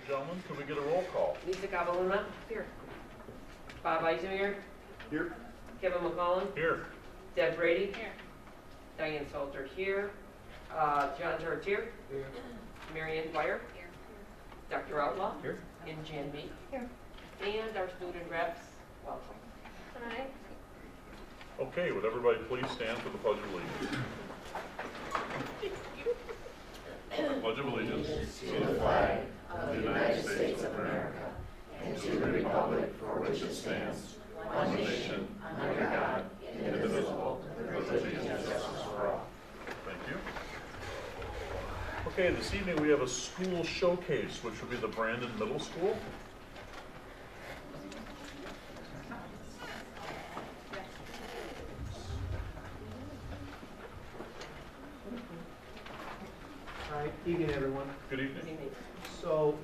Gentlemen, can we get a roll call? Lisa Cavaluna. Here. Bob Eisenberg. Here. Kevin McCollum. Here. Deb Brady. Here. Diane Salter here. John Chartier. Here. Marianne Dwyer. Here. Dr. Outlaw. Here. And Jan Meek. Here. And our student reps. Welcome. Hi. Okay, would everybody please stand for the Pledge of Allegiance? Pledge of Allegiance To the flag of the United States of America and to the republic for which it stands, one nation, under God, indivisible, with liberty and justice for all. Thank you. Okay, this evening we have a school showcase, which will be the Brandon Middle School. All right, evening everyone. Good evening. So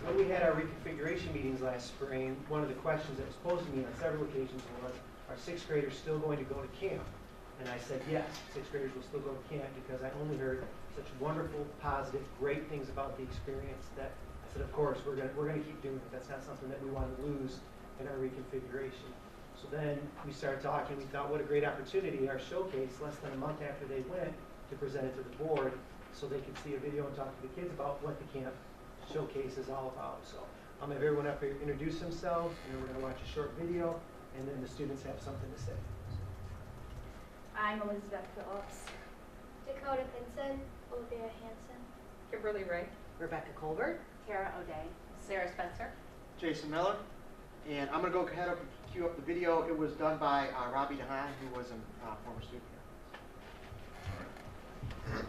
when we had our reconfiguration meetings last spring, one of the questions that was posed to me on several occasions was, are sixth graders still going to go to camp? And I said, yes, sixth graders will still go to camp because I only heard such wonderful, positive, great things about the experience that I said, of course, we're gonna keep doing it. That's not something that we want to lose in our reconfiguration. So then we started talking, we thought what a great opportunity, our showcase, less than a month after they went, to present it to the board so they could see a video and talk to the kids about what the camp showcase is all about. So I'm gonna have everyone up here introduce themselves, and then we're gonna watch a short video, and then the students have something to say. I'm Elizabeth Phillips. Dakota Pinson, Olivia Hansen. Kimberly Ray. Rebecca Colbert. Tara O'Day. Sarah Spencer. Jason Miller, and I'm going to go ahead and cue up the video. It was done by Robbie DeHaan, who was a former student here.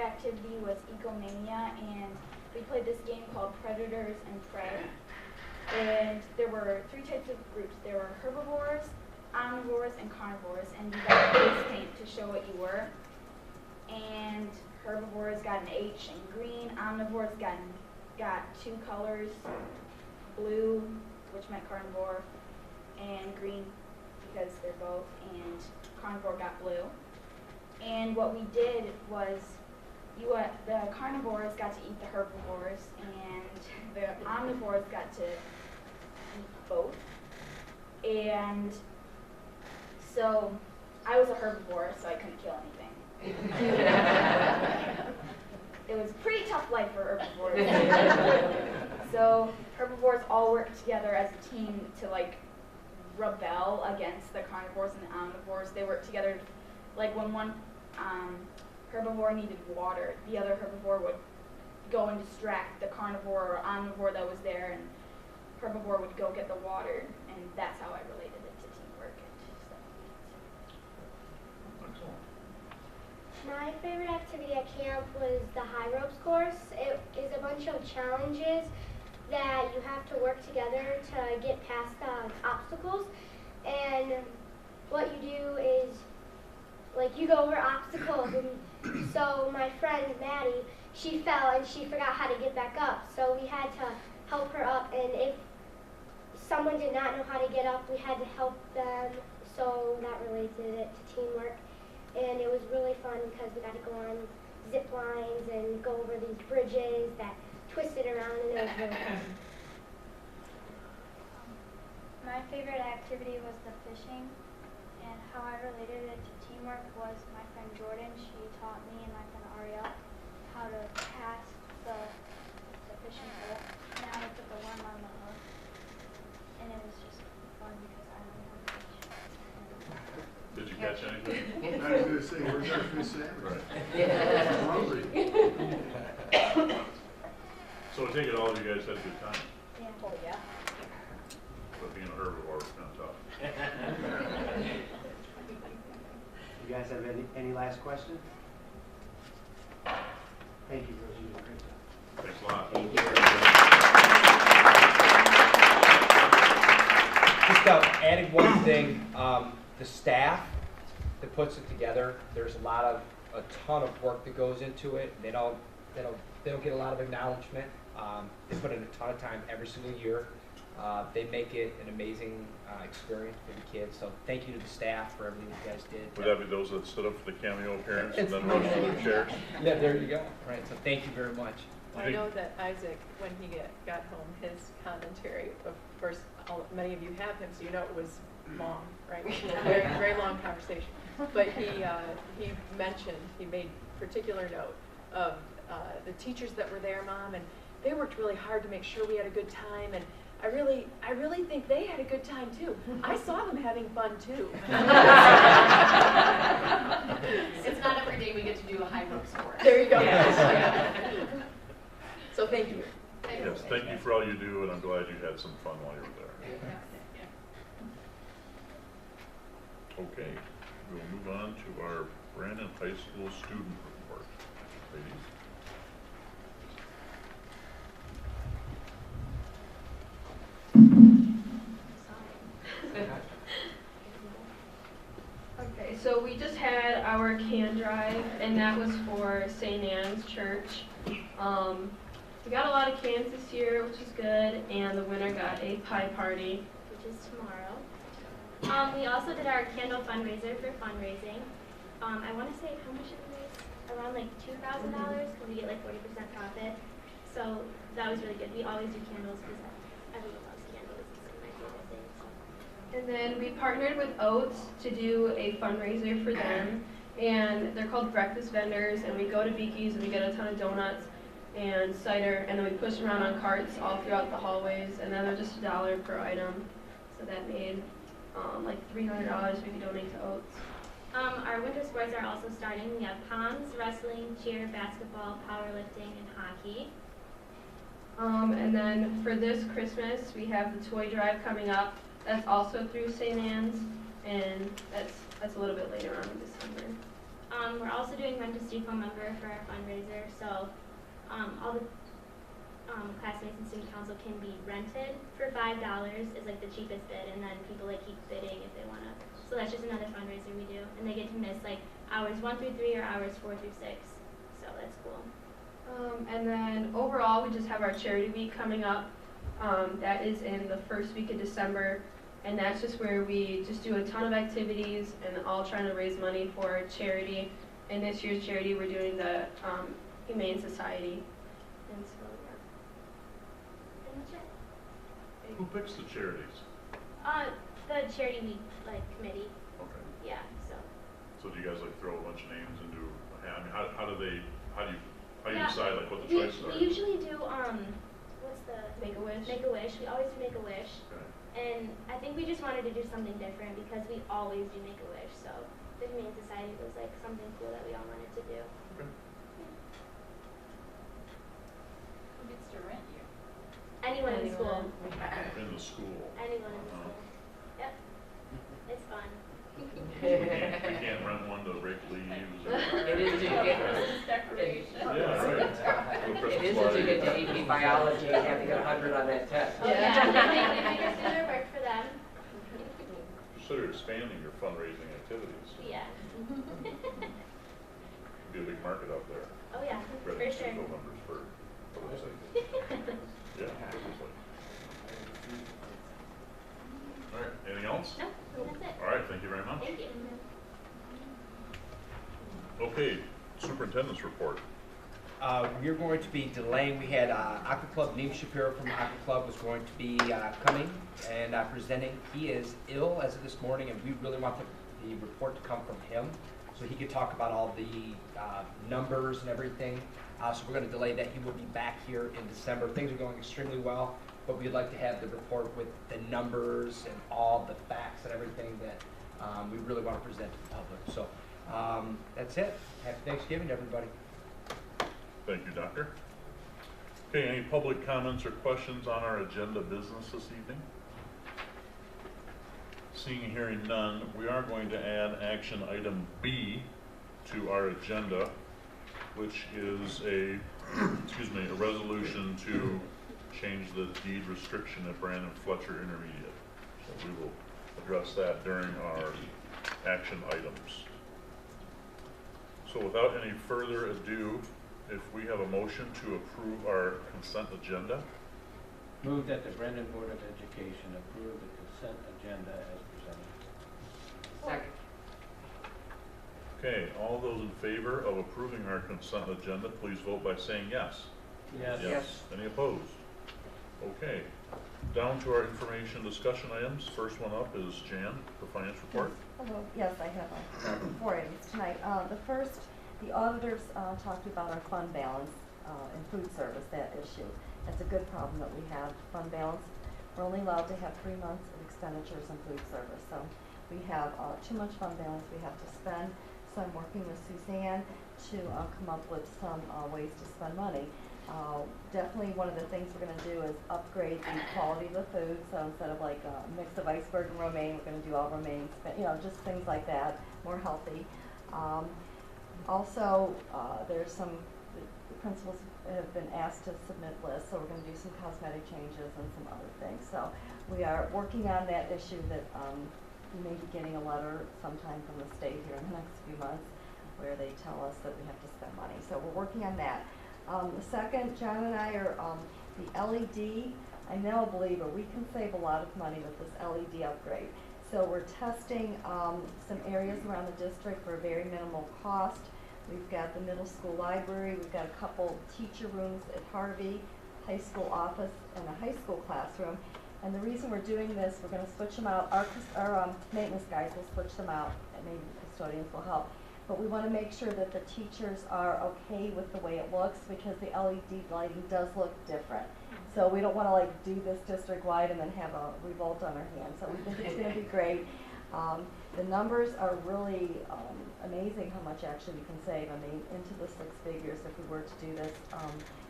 activity was Ecomania, and we played this game called Predators and Prey. And there were 3 types of groups. There were herbivores, omnivores, and carnivores, and you got face paint to show what you were. And herbivores got an H in green, omnivores got 2 colors, blue, which meant carnivore, and green because they're both, and carnivore got blue. And what we did was the carnivores got to eat the herbivores, and the omnivores got to eat both. And so I was a herbivore, so I couldn't kill anything. It was a pretty tough life for herbivores. So herbivores all worked together as a team to like rebel against the carnivores and the omnivores. They worked together, like when one herbivore needed water, the other herbivore would go and distract the carnivore or omnivore that was there, and herbivore would go get the water, and that's how I related it to teamwork and stuff. Excellent. My favorite activity at camp was the high ropes course. It is a bunch of challenges that you have to work together to get past obstacles. And what you do is, like, you go over obstacles. And so my friend Maddie, she fell and she forgot how to get back up. So we had to help her up. And if someone did not know how to get up, we had to help them. So that related it to teamwork. And it was really fun because we got to go on zip lines and go over these bridges that twisted around, and it was really fun. My favorite activity was the fishing, and how I related it to teamwork was my friend Jordan. She taught me and my friend Ariel how to cast the fishing pole and how to put the worm on the hook. And it was just fun because I don't know how to fish. Did you catch anything? I was gonna say, where's our fish sandwich? Right. I'm hungry. So I take it all of you guys had a good time, Yeah. Oh, yeah. but being a herbivore was kind of tough. You guys have any last questions? Thank you, Rose. You did a great job. Thanks a lot. Thank you. Just adding one thing, the staff that puts it together, there's a ton of work that goes into it. They don't get a lot of acknowledgement. They put in a ton of time every single year. They make it an amazing experience for the kids. So thank you to the staff for everything you guys did. Would that be those that stood up for the cameo appearance and then rose to their chairs? Yeah, there you go. Right. So thank you very much. I know that Isaac, when he got home, his commentary, of course, many of you have him, so you know it was long, right? Very, very long conversation. But he mentioned, he made particular note of the teachers that were there, Mom, and they worked really hard to make sure we had a good time, and I really think they had a good time too. I saw them having fun too. It's not every day we get to do a high ropes course. There you go. Yeah. So thank you. Yes, thank you for all you do, and I'm glad you had some fun while you were there. Okay, we'll move on to our Brandon High School student report. Ladies? Okay, so we just had our can drive, and that was for St. Anne's Church. We got a lot of cans this year, which is good, and the winner got a pie party. Which is tomorrow. We also did our candle fundraiser for fundraising. I want to say, how much did we raise? Around like $2,000, because we get like 40% profit. So that was really good. We always do candles because everyone loves candles. It's like my favorite thing. So. And then we partnered with Oats to do a fundraiser for them, and they're called breakfast vendors, and we go to Beaky's and we get a ton of donuts and cider, and then we push them around on carts all throughout the hallways, and then they're just $1 per item. So that made like $300 we could donate to Oats. Our winter sports are also starting. We have ponds, wrestling, cheer, basketball, powerlifting, and hockey. And then for this Christmas, we have the toy drive coming up. That's also through St. Anne's, and that's a little bit later on in December. We're also doing rent a student member for our fundraiser, so all the classmates and student council can be rented for $5 is like the cheapest bid, and then people like keep bidding if they wanna. So that's just another fundraiser we do, and they get to miss like hours 1 through 3 or hours 4 through 6. So that's cool. And then overall, we just have our charity week coming up. That is in the first week of December, and that's just where we just do a ton of activities and all trying to raise money for charity. And this year's charity, we're doing the Humane Society. And so, yeah. And that's it. Who picks the charities? The charity week committee. Okay. Yeah. So. So do you guys like throw a bunch of names into a hat? I mean, how do you Yeah, decide like what the we choices are? usually do what's the Make-A-Wish. Make-A-Wish. We always do Make-A-Wish. Okay. And I think we just wanted to do something different because we always do Make-A-Wish. So the Humane Society was like something cool that we all wanted to do. Okay. Who gets to rent you? Anyone in school. In the school. Anyone in the school. Yep. It's fun. We can't rent one to rake leaves. Or, It is to get, Christmas decoration. yeah, right. Little it Christmas is to get lights. to AP biology and having 100 on that test. Oh yeah. They just do their work for them. Consider expanding your fundraising activities. Yeah. Be a big market out there. Oh yeah. For Register sure. phone numbers for the website. Yeah, seriously. All right, anything else? No, that's it. All right, thank you very much. Thank you. Okay, superintendent's report. We're going to be delaying, we had Aqua Club, Neem Shapiro from Aqua Club was going to be coming and presenting. He is ill as of this morning, and we really want the report to come from him so he could talk about all the numbers and everything. So we're going to delay that. He will be back here in December. Things are going extremely well, but we'd like to have the report with the numbers and all the facts and everything that we really want to present to the public. So that's it. Happy Thanksgiving to everybody. Thank you, Doctor. Okay, any public comments or questions on our agenda business this evening? Seeing and hearing none, we are going to add action item B to our agenda, which is a resolution to change the deed restriction at Brandon Fletcher Intermediate. So we will address that during our action items. So without any further ado, if we have a motion to approve our consent agenda. Move that the Brandon Board of Education approve the consent agenda as presented. Second. Okay, all those in favor of approving our consent agenda, please vote by saying yes. Yes. Yes. Any opposed? Okay, down to our information discussion items. First one up is Jan, the finance report. Hello, yes, I have 4 items tonight. The first, the auditors talked about our fund balance in food service, that issue. That's a good problem that we have, fund balance. We're only allowed to have 3 months of expenditures in food service. So we have too much fund balance we have to spend. So I'm working with Suzanne to come up with some ways to spend money. Definitely one of the things we're going to do is upgrade the quality of the food. So instead of like a mix of iceberg and romaine, we're going to do all romaine, just things like that, more healthy. Also, there's some, the principals have been asked to submit lists, so we're going to do some cosmetic changes and some other things. So we are working on that issue that we may be getting a letter sometime from the state here in the next few months where they tell us that we have to spend money. So we're working on that. The second, John and I are the LED. I know, believe it, we can save a lot of money with this LED upgrade. So we're testing some areas around the district for a very minimal cost. We've got the middle school library. We've got a couple teacher rooms at Harvey, high school office, and a high school classroom. And the reason we're doing this, we're going to switch them out. Our maintenance guys will switch them out, and maybe the custodians will help. But we want to make sure that the teachers are okay with the way it looks, because the LED lighting does look different. So we don't want to do this district-wide and then have a revolt on our hands. So we think it's going to be great. The numbers are really amazing how much actually we can save. I mean, into the 6 figures if we were to do this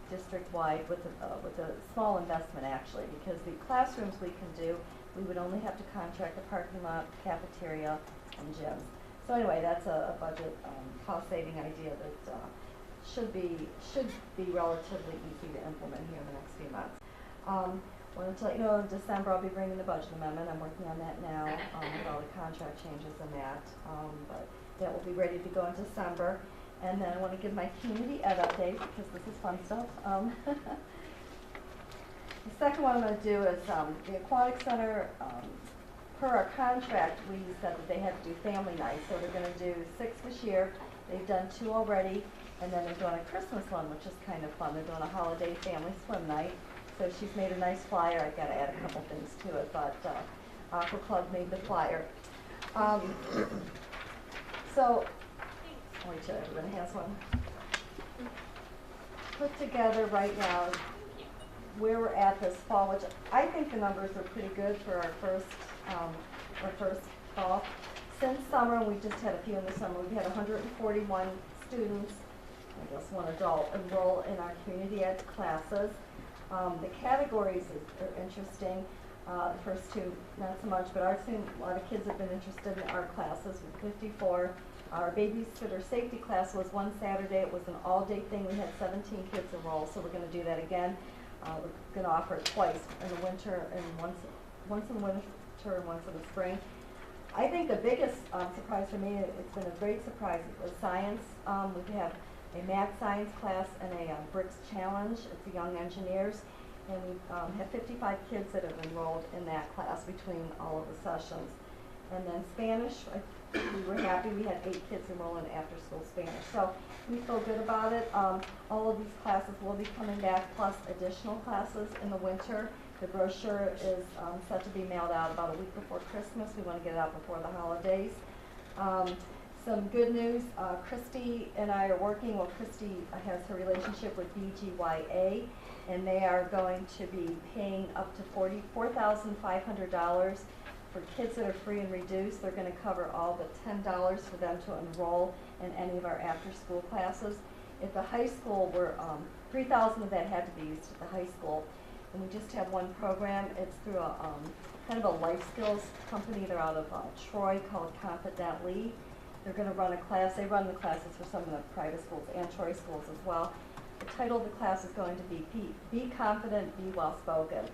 district-wide with a small investment actually, because the classrooms we can do, we would only have to contract the parking lot, cafeteria, and gyms. So anyway, that's a budget cost-saving idea that should be relatively easy to implement here in the next few months. Wanted to let you know in December I'll be bringing the budget amendment. I'm working on that now with all the contract changes and that. But that will be ready to go in December. And then I want to give my community ed update because this is fun stuff. The second one I'm going to do is the Aquatic Center. Per our contract, we said that they had to do family nights, so they're going to do 6 this year. They've done 2 already, and then they're doing a Christmas one, which is kind of fun. They're doing a holiday family swim night. So she's made a nice flyer. I've got to add a couple things to it, but Aqua Club made the flyer. So, wait till everyone has one. Put together right now where we're at this fall, which I think the numbers are pretty good for our first fall. Since summer, we just had a few in the summer. We've had 141 students, I guess 1 adult, enroll in our community ed classes. The categories are interesting. The first 2, not so much, but a lot of kids have been interested in our classes with 54. Our babysitter safety class was one Saturday. It was an all-day thing. We had 17 kids enroll, so we're going to do that again. We're going to offer it twice in the winter and once in the winter and once in the spring. I think the biggest surprise for me, it's been a great surprise, was science. We have a math science class and a bricks challenge. It's the young engineers, and we have 55 kids that have enrolled in that class between all of the sessions. And then Spanish, we were happy. We had 8 kids enroll in after-school Spanish. So we feel good about it. All of these classes will be coming back, plus additional classes in the winter. The brochure is set to be mailed out about a week before Christmas. We want to get it out before the holidays. Some good news, Christy and I are working, well, Christy has her relationship with BGYA, and they are going to be paying up to $4,500 for kids that are free and reduced. They're going to cover all but $10 for them to enroll in any of our after-school classes. At the high school, $3,000 of that had to be used at the high school, and we just have one program. It's through a kind of a life skills company. They're out of Troy, called Confidently. They're going to run a class. They run the classes for some of the private schools and Troy schools as well. The title of the class is going to be Be Confident, Be Well Spoken.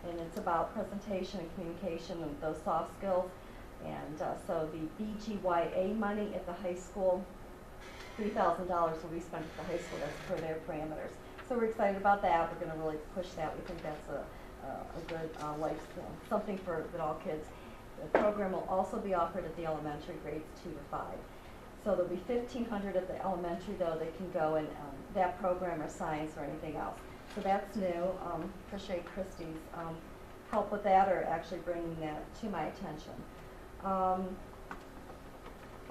And it's about presentation and communication and those soft skills. And so the BGYA money at the high school, $3,000 will be spent at the high school. That's for their parameters. So we're excited about that. We're going to really push that. We think that's a good life skill, something for all kids. The program will also be offered at the elementary grades 2 to 5. So there'll be $1,500 at the elementary, though. They can go in that program or science or anything else. So that's new. Appreciate Christy's help with that, or actually bringing that to my attention.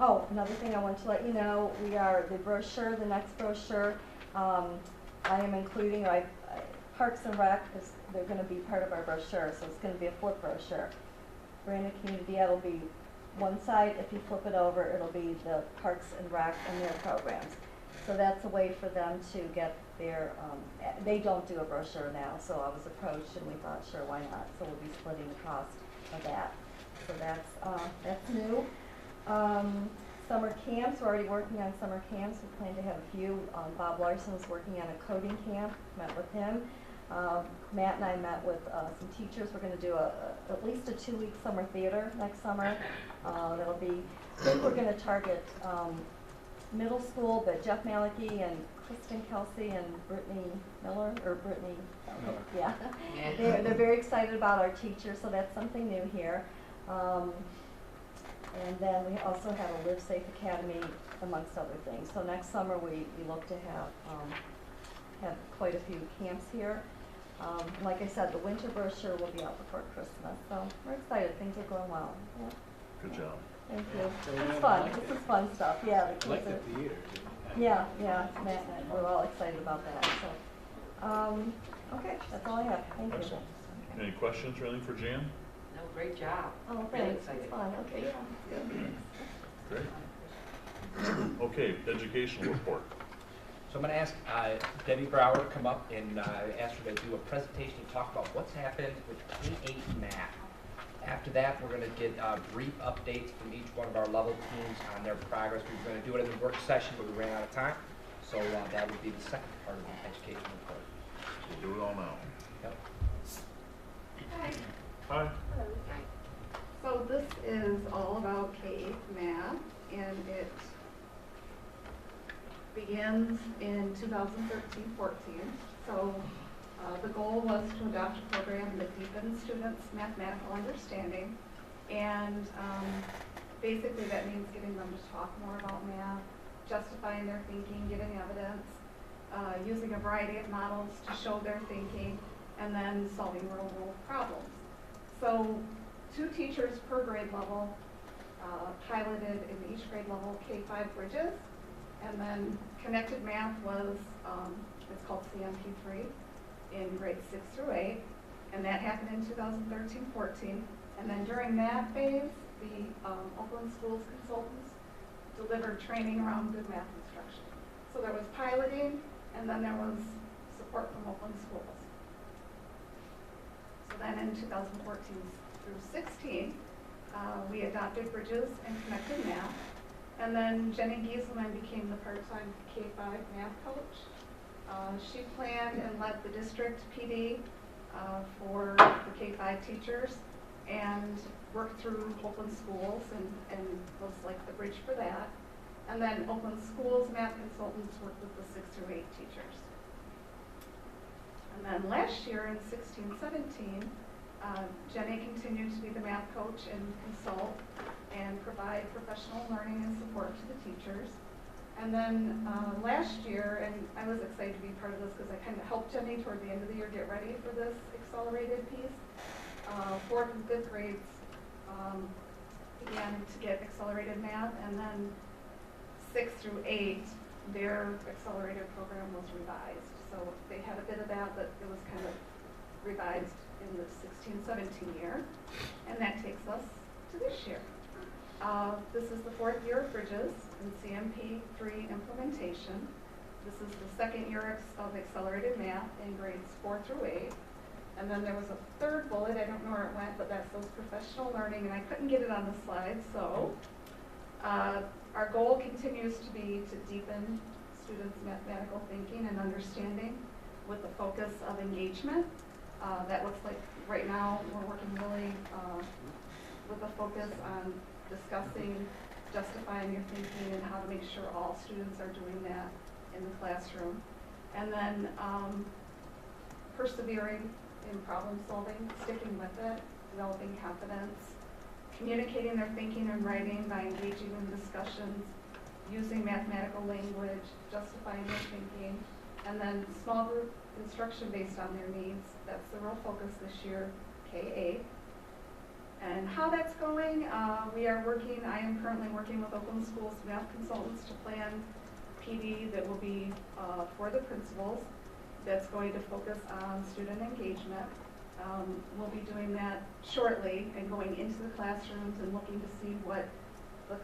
Oh, another thing I want to let you know, the brochure, the next brochure, I am including, Parks and Rec, they're going to be part of our brochure, so it's going to be a flip brochure. Brandon Community Ed will be one side. If you flip it over, it'll be the Parks and Rec and their programs. So that's a way for them to get their, they don't do a brochure now, so I was approached and we thought, sure, why not? So we'll be splitting the cost of that. So that's new. Summer camps, we're already working on summer camps. We plan to have a few. Bob Larson is working on a coding camp, met with him. Matt and I met with some teachers. We're going to do at least a 2-week summer theater next summer. That'll be, I think we're going to target middle school, but Jeff Malicki and Kristen Kelsey and Brittany Miller, yeah. They're very excited about our teachers, so that's something new here. And then we also have a Live Safe Academy, amongst other things. So next summer we look to have quite a few camps here. Like I said, the winter brochure will be out before Christmas, so we're excited. Things are going well. Yeah. Good job. Thank you. It's fun. This is fun stuff. Yeah, the kids Like are. the theater. Yeah, Matt and I, we're all excited about that. So, okay, that's all I have. Thank you. Excellent. Any questions or anything for Jan? No, great job. Oh, Really thanks. excited. It's fun. Okay, yeah. Great. Okay, educational report. So I'm going to ask Debbie Brower to come up and ask her to do a presentation to talk about what's happened with K-8 math. After that, we're gonna get brief updates from each one of our level teams on their progress. We were gonna do it in the work session, but we ran out of time. So that would be the second part of the education report. We'll do it all now. Yep. Hi. So this is all about K-8 math, and it begins in 2013-14. So the goal was to adopt a program that deepens students' mathematical understanding, and basically that means getting them to talk more about math, justifying their thinking, giving evidence, using a variety of models to show their thinking, and then solving real-world problems. So 2 teachers per grade level piloted in each grade level K-5 bridges, and then connected math was, it's called CMP3 in grades 6 through 8, and that happened in 2013-14. And then during that phase, the Oakland Schools consultants delivered training around good math instruction. So there was piloting, and then there was support from Oakland Schools. So then in 2014 through 16, we adopted Bridges and Connected Math. And then Jenny Gieselman became the part-time K-5 math coach. She planned and led the district PD for the K-5 teachers and worked through Oakland Schools and was like the bridge for that. And then Oakland Schools math consultants worked with the 6 through 8 teachers. And then last year in 16-17, Jenny continued to be the math coach and consult and provide professional learning and support to the teachers. And then last year, and I was excited to be part of this because I kind of helped Jenny toward the end of the year get ready for this accelerated piece. 4th and 5th grades began to get accelerated math, and then 6 through 8, their accelerated program was revised. So they had a bit of that, but it was kind of revised in the 16-17 year. And that takes us to this year. This is the 4th year of Bridges in CMP3 implementation. This is the 2nd year of accelerated math in grades 4 through 8. And then there was a 3rd bullet, I don't know where it went, but that says professional learning, and I couldn't get it on the slide, so our goal continues to be to deepen students' mathematical thinking and understanding with the focus of engagement. That looks like right now we're working really with a focus on discussing, justifying your thinking, and how to make sure all students are doing that in the classroom. And then persevering in problem solving, sticking with it, developing confidence, communicating their thinking and writing by engaging in discussions, using mathematical language, justifying their thinking, and then small group instruction based on their needs. That's the real focus this year, K-8. And how that's going, I am currently working with Oakland Schools math consultants to plan PD that will be for the principals. That's going to focus on student engagement. We'll be doing that shortly and going into the classrooms and looking to see what the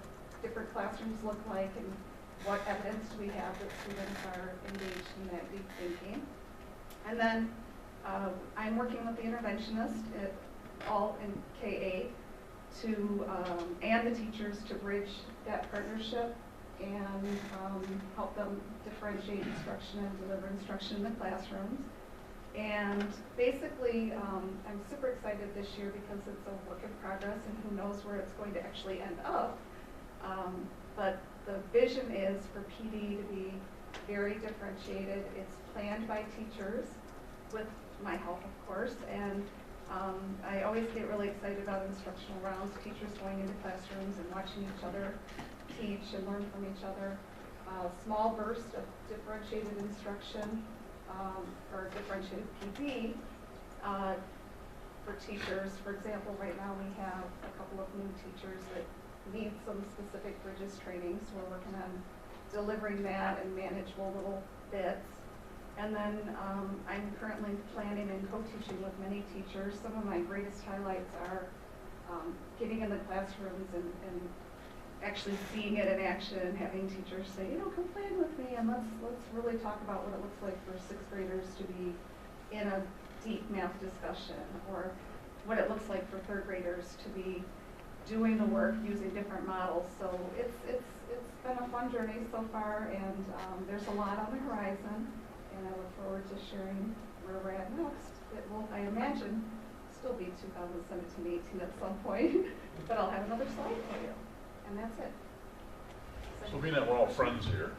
different classrooms look like and what evidence do we have that students are engaged in that deep thinking. And then I'm working with the interventionist all in K-8 and the teachers to bridge that partnership and help them differentiate instruction and deliver instruction in the classrooms. And basically, I'm super excited this year because it's a work in progress and who knows where it's going to actually end up. But the vision is for PD to be very differentiated. It's planned by teachers with my help, of course. And I always get really excited about instructional rounds, teachers going into classrooms and watching each other teach and learn from each other. Small burst of differentiated instruction or differentiated PD for teachers. For example, right now we have a couple of new teachers that need some specific Bridges training, so we're working on delivering that in manageable little bits. And then I'm currently planning and co-teaching with many teachers. Some of my greatest highlights are getting in the classrooms and actually seeing it in action and having teachers say, you know, come plan with me and let's really talk about what it looks like for 6th graders to be in a deep math discussion, or what it looks like for third graders to be doing the work using different models. So it's been a fun journey so far, and there's a lot on the horizon, and I look forward to sharing where we're at next. It will, I imagine, still be 2017-18 at some point, but I'll have another slide for you, and that's it. So being that we're all friends here,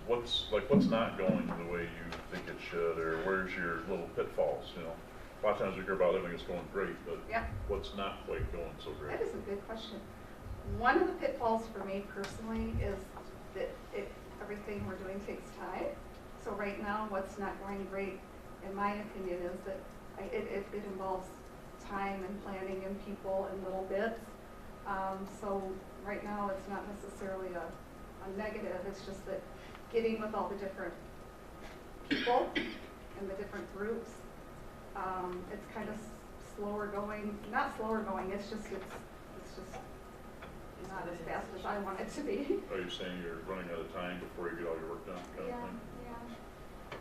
what's not going the way you think it should, or where's your little pitfalls, you know? A lot of times we hear about everything that's going great, but Yeah. what's not quite going so great? That is a good question. One of the pitfalls for me personally is that everything we're doing takes time. So right now, what's not going great, in my opinion, is that it involves time and planning and people and little bits. So right now, it's not necessarily a negative. It's just that getting with all the different people and the different groups, it's kind of slower going. Not slower going. It's just not as fast as I want it to be. Are you saying you're running out of time before you get all your work done, kind of thing? Yeah.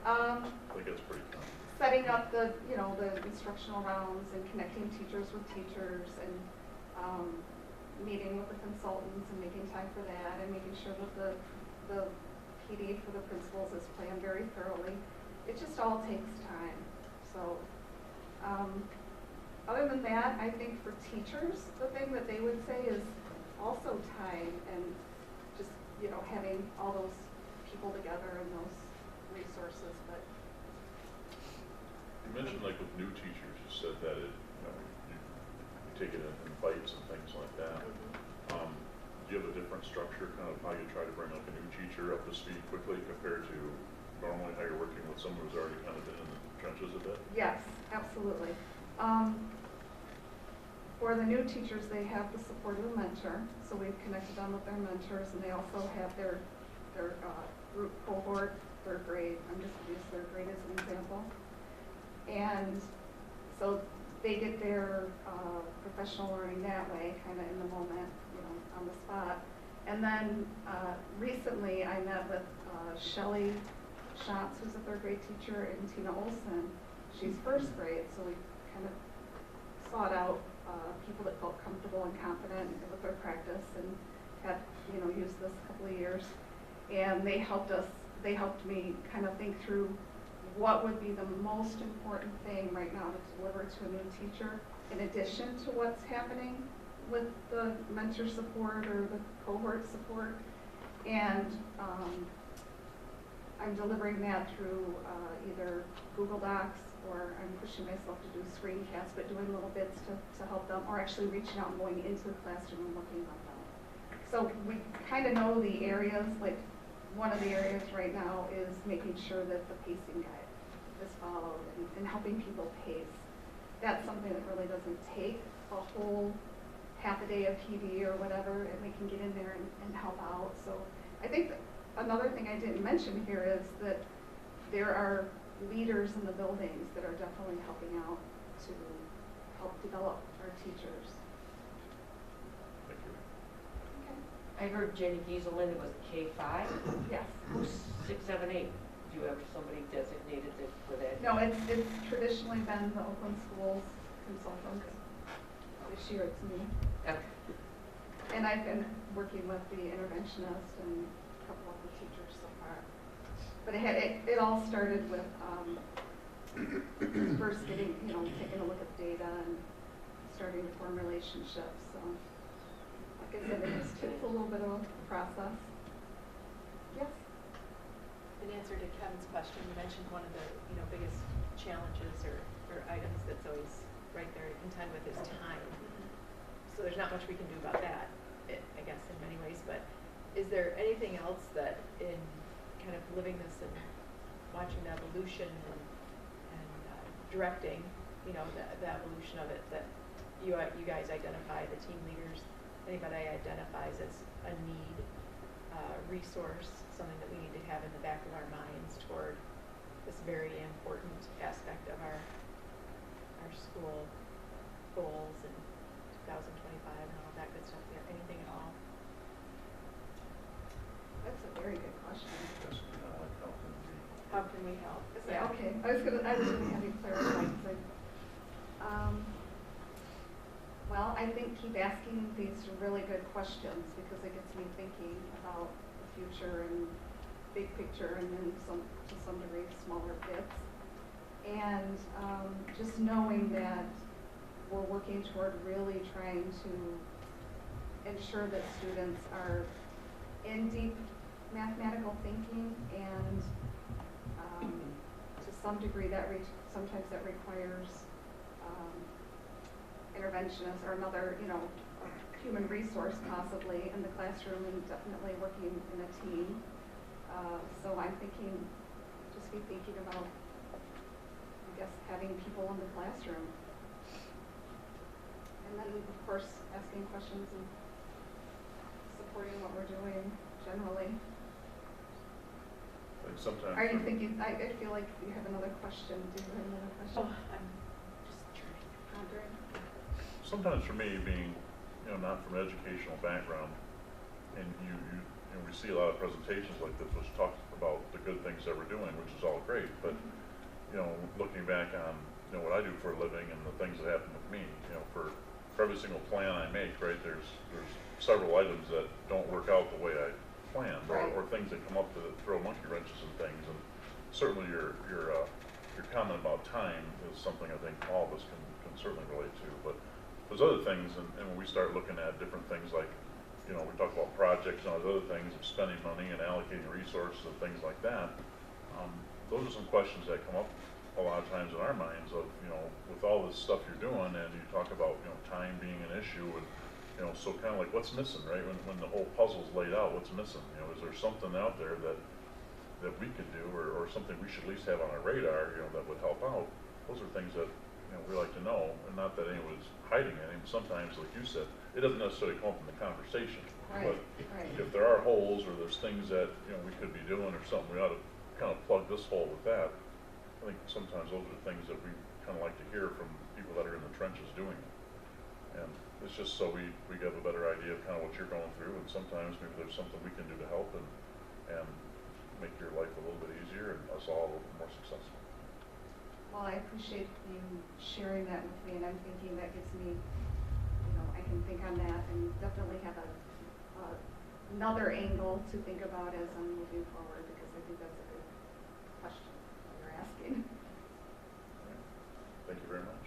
I think that's pretty common. Setting up the instructional rounds and connecting teachers with teachers and meeting with the consultants and making time for that and making sure that the PD for the principals is planned very thoroughly. It just all takes time. So other than that, I think for teachers, the thing that they would say is also time and just, having all those people together and those resources. But You mentioned like with new teachers, you said that you take it in bites and things like that. Do you have a different structure, kind of how you try to bring like a new teacher up to speed quickly compared to normally how you're working with someone who's already kind of been in the trenches a bit? yes, absolutely. For the new teachers, they have the support of a mentor, so we've connected them with their mentors, and they also have their group cohort, third grade. I'm just going to use third grade as an example. And so they get their professional learning that way, kind of in the moment, on the spot. And then recently I met with Shelley Schatz, who's a third grade teacher, and Tina Olson. She's first grade, so we kind of sought out people that felt comfortable and confident with their practice and had, used this a couple of years. And they helped me kind of think through what would be the most important thing right now to deliver to a new teacher, in addition to what's happening with the mentor support or the cohort support. And I'm delivering that through either Google Docs, or I'm pushing myself to do screencasts, but doing little bits to help them, or actually reaching out and going into the classroom and looking at them. So we kind of know the areas, like one of the areas right now is making sure that the pacing guide is followed and helping people pace. That's something that really doesn't take a whole half a day of PD or whatever, and we can get in there and help out. So I think that another thing I didn't mention here is that there are leaders in the buildings that are definitely helping out to help develop our teachers. Thank you. Okay. I heard Jenny Gieselin was K-5. Yes. Who's 6, 7, 8? Do you have somebody designated for that? No, it's traditionally been the Oakland Schools consultant. This year it's me. Okay. And I've been working with the interventionist and a couple of the teachers so far. But it all started with first getting, taking a look at the data and starting to form relationships. So, like I said, it's a little bit of a process. Yes? In answer to Kevin's question, you mentioned one of the biggest challenges or items that's always right there to contend with is time. So there's not much we can do about that, I guess, in many ways. But is there anything else that in kind of living this and watching the evolution and directing, the evolution of it, that you guys identify, the team leaders, anybody identifies as a need, resource, something that we need to have in the back of our minds toward this very important aspect of our school goals and 2025 and all that good stuff there? Anything at all? That's a very good question. Yes, How can we help? Okay, I was gonna have you clarify. keep asking these really good questions because it gets me thinking about the future and big picture and then to some degree smaller bits. And just knowing that we're working toward really trying to ensure that students are in deep mathematical thinking, and to some degree sometimes that requires interventionists or another, human resource possibly in the classroom, and definitely working in a team. So I'm thinking about, I guess, having people in the classroom. And then, of course, asking questions and supporting what we're doing generally. Like sometimes. Are you thinking, I feel like you have another question. Do you have another question? Oh, I'm just pondering. Sometimes for me, being, not from an educational background, and we see a lot of presentations like this which talk about the good things that we're doing, which is all great, but, looking back on, what I do for a living and the things that happen with me, for every single plan I make, right, there's several items that don't work out the way I planned, or things that come up that throw monkey wrenches and things, and certainly your comment about time is something I think all of us can certainly relate to, but there's other things, and when we start looking at different things like, we talk about projects and all those other things of spending money and allocating resources and things like that, those are some questions that come up a lot of times in our minds of, with all this stuff you're doing, and you talk about, time being an issue, and, so kind of like what's missing, right? When the whole puzzle's laid out, what's missing? Is there something out there that we could do, or something we should at least have on our radar, that would help out? Those are things that, we like to know, and not that anyone's hiding anything. Sometimes, like you said, it doesn't necessarily come up in the conversation. But if there are holes, or there's things that, we could be doing, or something, we ought to kind of plug this hole with that. I think sometimes those are the things that we kind of like to hear from people that are in the trenches doing it. And it's just so we get a better idea of kind of what you're going through, and sometimes maybe there's something we can do to help and make your life a little bit easier and us all a little bit more successful. Well, I appreciate you sharing that with me, and I'm thinking that gives me, I can think on that and definitely have another angle to think about as I'm moving forward, because I think that's a good question that you're asking. Thank you very much.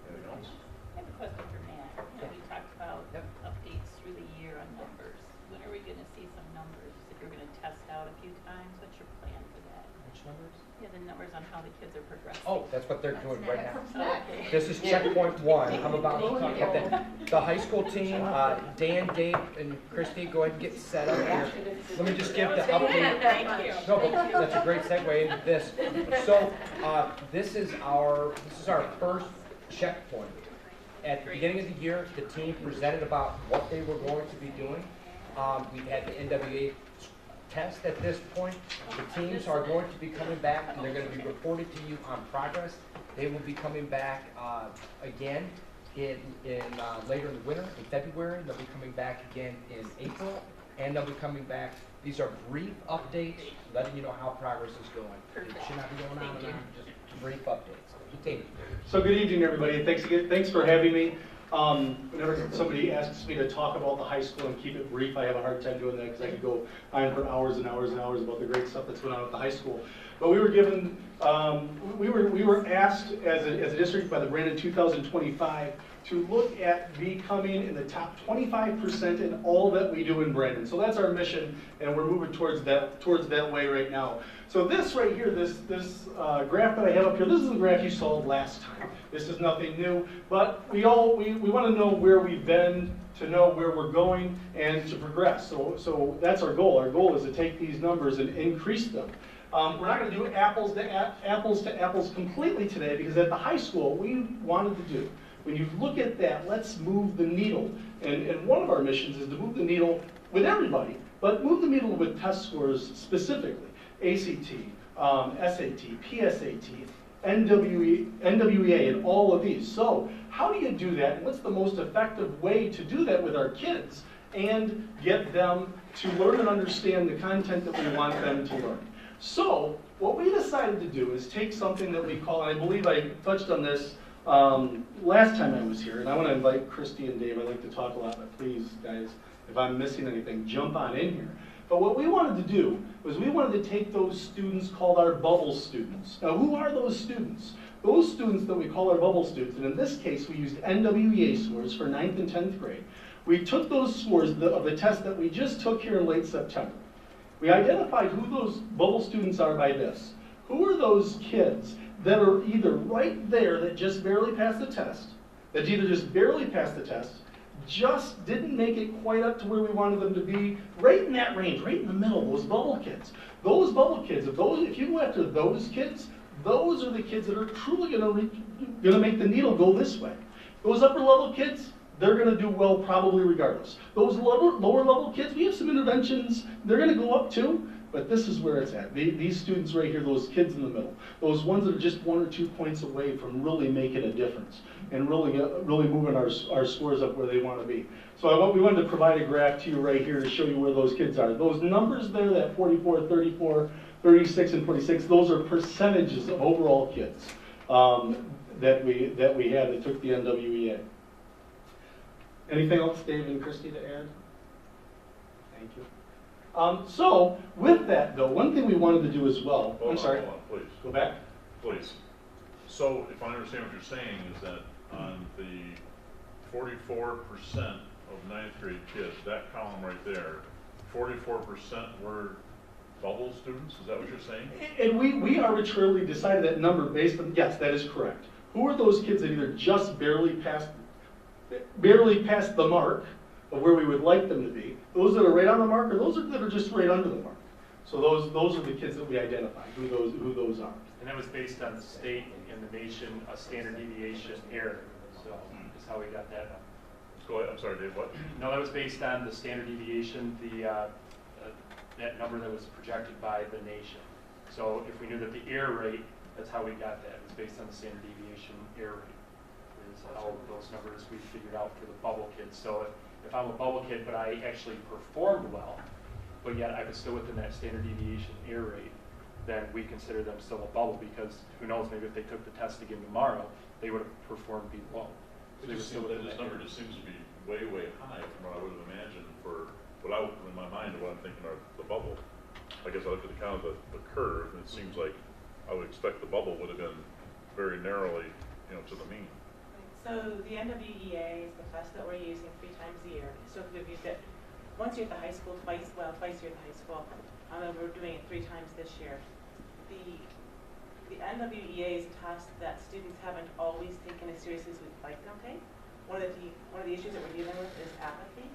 Anything else? I have a question for Matt. We talked about updates through the year on numbers. When are we going to see some numbers? If you're going to test out a few times, what's your plan for that? Which numbers? Yeah, the numbers on how the kids are progressing. Oh, that's what they're doing right now. Oh, okay. This is checkpoint one. I'm about to talk about that. The high school team, Dan, Dave, and Christy, go ahead and get set up here. Let me just give the update. Thank you. No, but that's a great segue into this. So, this is our first checkpoint. At the beginning of the year, the team presented about what they were going to be doing. We had the NWA test at this point. The teams are going to be coming back, and they're going to be reporting to you on progress. They will be coming back again in later in the winter, in February. They'll be coming back again in April, and they'll be coming back. These are brief updates, letting you know how progress is going. It should not be going on and on, just brief updates. David. So good evening, everybody. Thanks for having me. Whenever somebody asks me to talk about the high school and keep it brief, I have a hard time doing that because I could go on for hours and hours and hours about the great stuff that's going on at the high school. But we were given, we were asked as a district by the Brandon 2025 to look at becoming in the top 25% in all that we do in Brandon. So that's our mission, and we're moving towards that way right now. So this right here, this graph that I have up here, this is the graph you saw last time. This is nothing new, but we want to know where we've been, to know where we're going, and to progress. So that's our goal. Our goal is to take these numbers and increase them. We're not going to do apples to apples completely today, because at the high school, what we wanted to do, when you look at that, let's move the needle. And one of our missions is to move the needle with everybody, but move the needle with test scores specifically. ACT, SAT, PSAT, NWEA, and all of these. So how do you do that, and what's the most effective way to do that with our kids and get them to learn and understand the content that we want them to learn? So what we decided to do is take something that we call, and I believe I touched on this Last time I was here, and I want to invite Christy and Dave, I'd like to talk a lot, but please, guys, if I'm missing anything, jump on in here. But what we wanted to do was we wanted to take those students called our bubble students. Now, who are those students? Those students that we call our bubble students, and in this case, we used NWEA scores for 9th and 10th grade. We took those scores of the test that we just took here in late September. We identified who those bubble students are by this. Who are those kids that are either right there that just barely passed the test, that either just barely passed the test, just didn't make it quite up to where we wanted them to be, right in that range, right in the middle, those bubble kids. Those bubble kids, if you go after those kids, those are the kids that are truly gonna make the needle go this way. Those upper level kids, they're gonna do well probably regardless. Those lower level kids, we have some interventions, they're gonna go up too, but this is where it's at. These students right here, those kids in the middle, those ones that are just 1 or 2 points away from really making a difference and really moving our scores up where they want to be. So we wanted to provide a graph to you right here to show you where those kids are. Those numbers there, that 44, 34, 36, and 46, those are percentages of overall kids that we had that took the NWEA. Anything else, Dave and Christy, to add? Thank you. So, with that though, one thing we wanted to do as well, Hold on, sorry. Hold on, please. Go back. Please. So, if I understand what you're saying, is that on the 44% of 9th grade kids, that column right there, 44% were bubble students? Is that what you're saying? And we arbitrarily decided that number based on, yes, that is correct. Who are those kids that either just barely passed the mark of where we would like them to be, those that are right on the mark, or those that are just right under the mark? So those are the kids that we identified, who those are. And that was based on the state and the nation standard deviation error. So that's how we got that. Go ahead. I'm sorry, Dave. What? No, that was based on the standard deviation, that number that was projected by the nation. So if we knew that the error rate, that's how we got that. It was based on the standard deviation error rate. Is how those numbers we figured out for the bubble kids. So if I'm a bubble kid, but I actually performed well, but yet I was still within that standard deviation error rate, then we consider them still a bubble, because who knows, maybe if they took the test again tomorrow, they would have performed below. So This number just seems to be way, way high from what I would have imagined for what I would, in my mind, what I'm thinking of the bubble. I guess I looked at the count of the curve, and it seems like I would expect the bubble would have been very narrowly, to the mean. So the NWEA is the test that we're using 3 times a year. So we've used it once you're at the high school, twice a year at the high school. And we're doing it 3 times this year. The NWEA is a test that students haven't always taken as seriously as we'd like them to take. One of the issues that we're dealing with is apathy,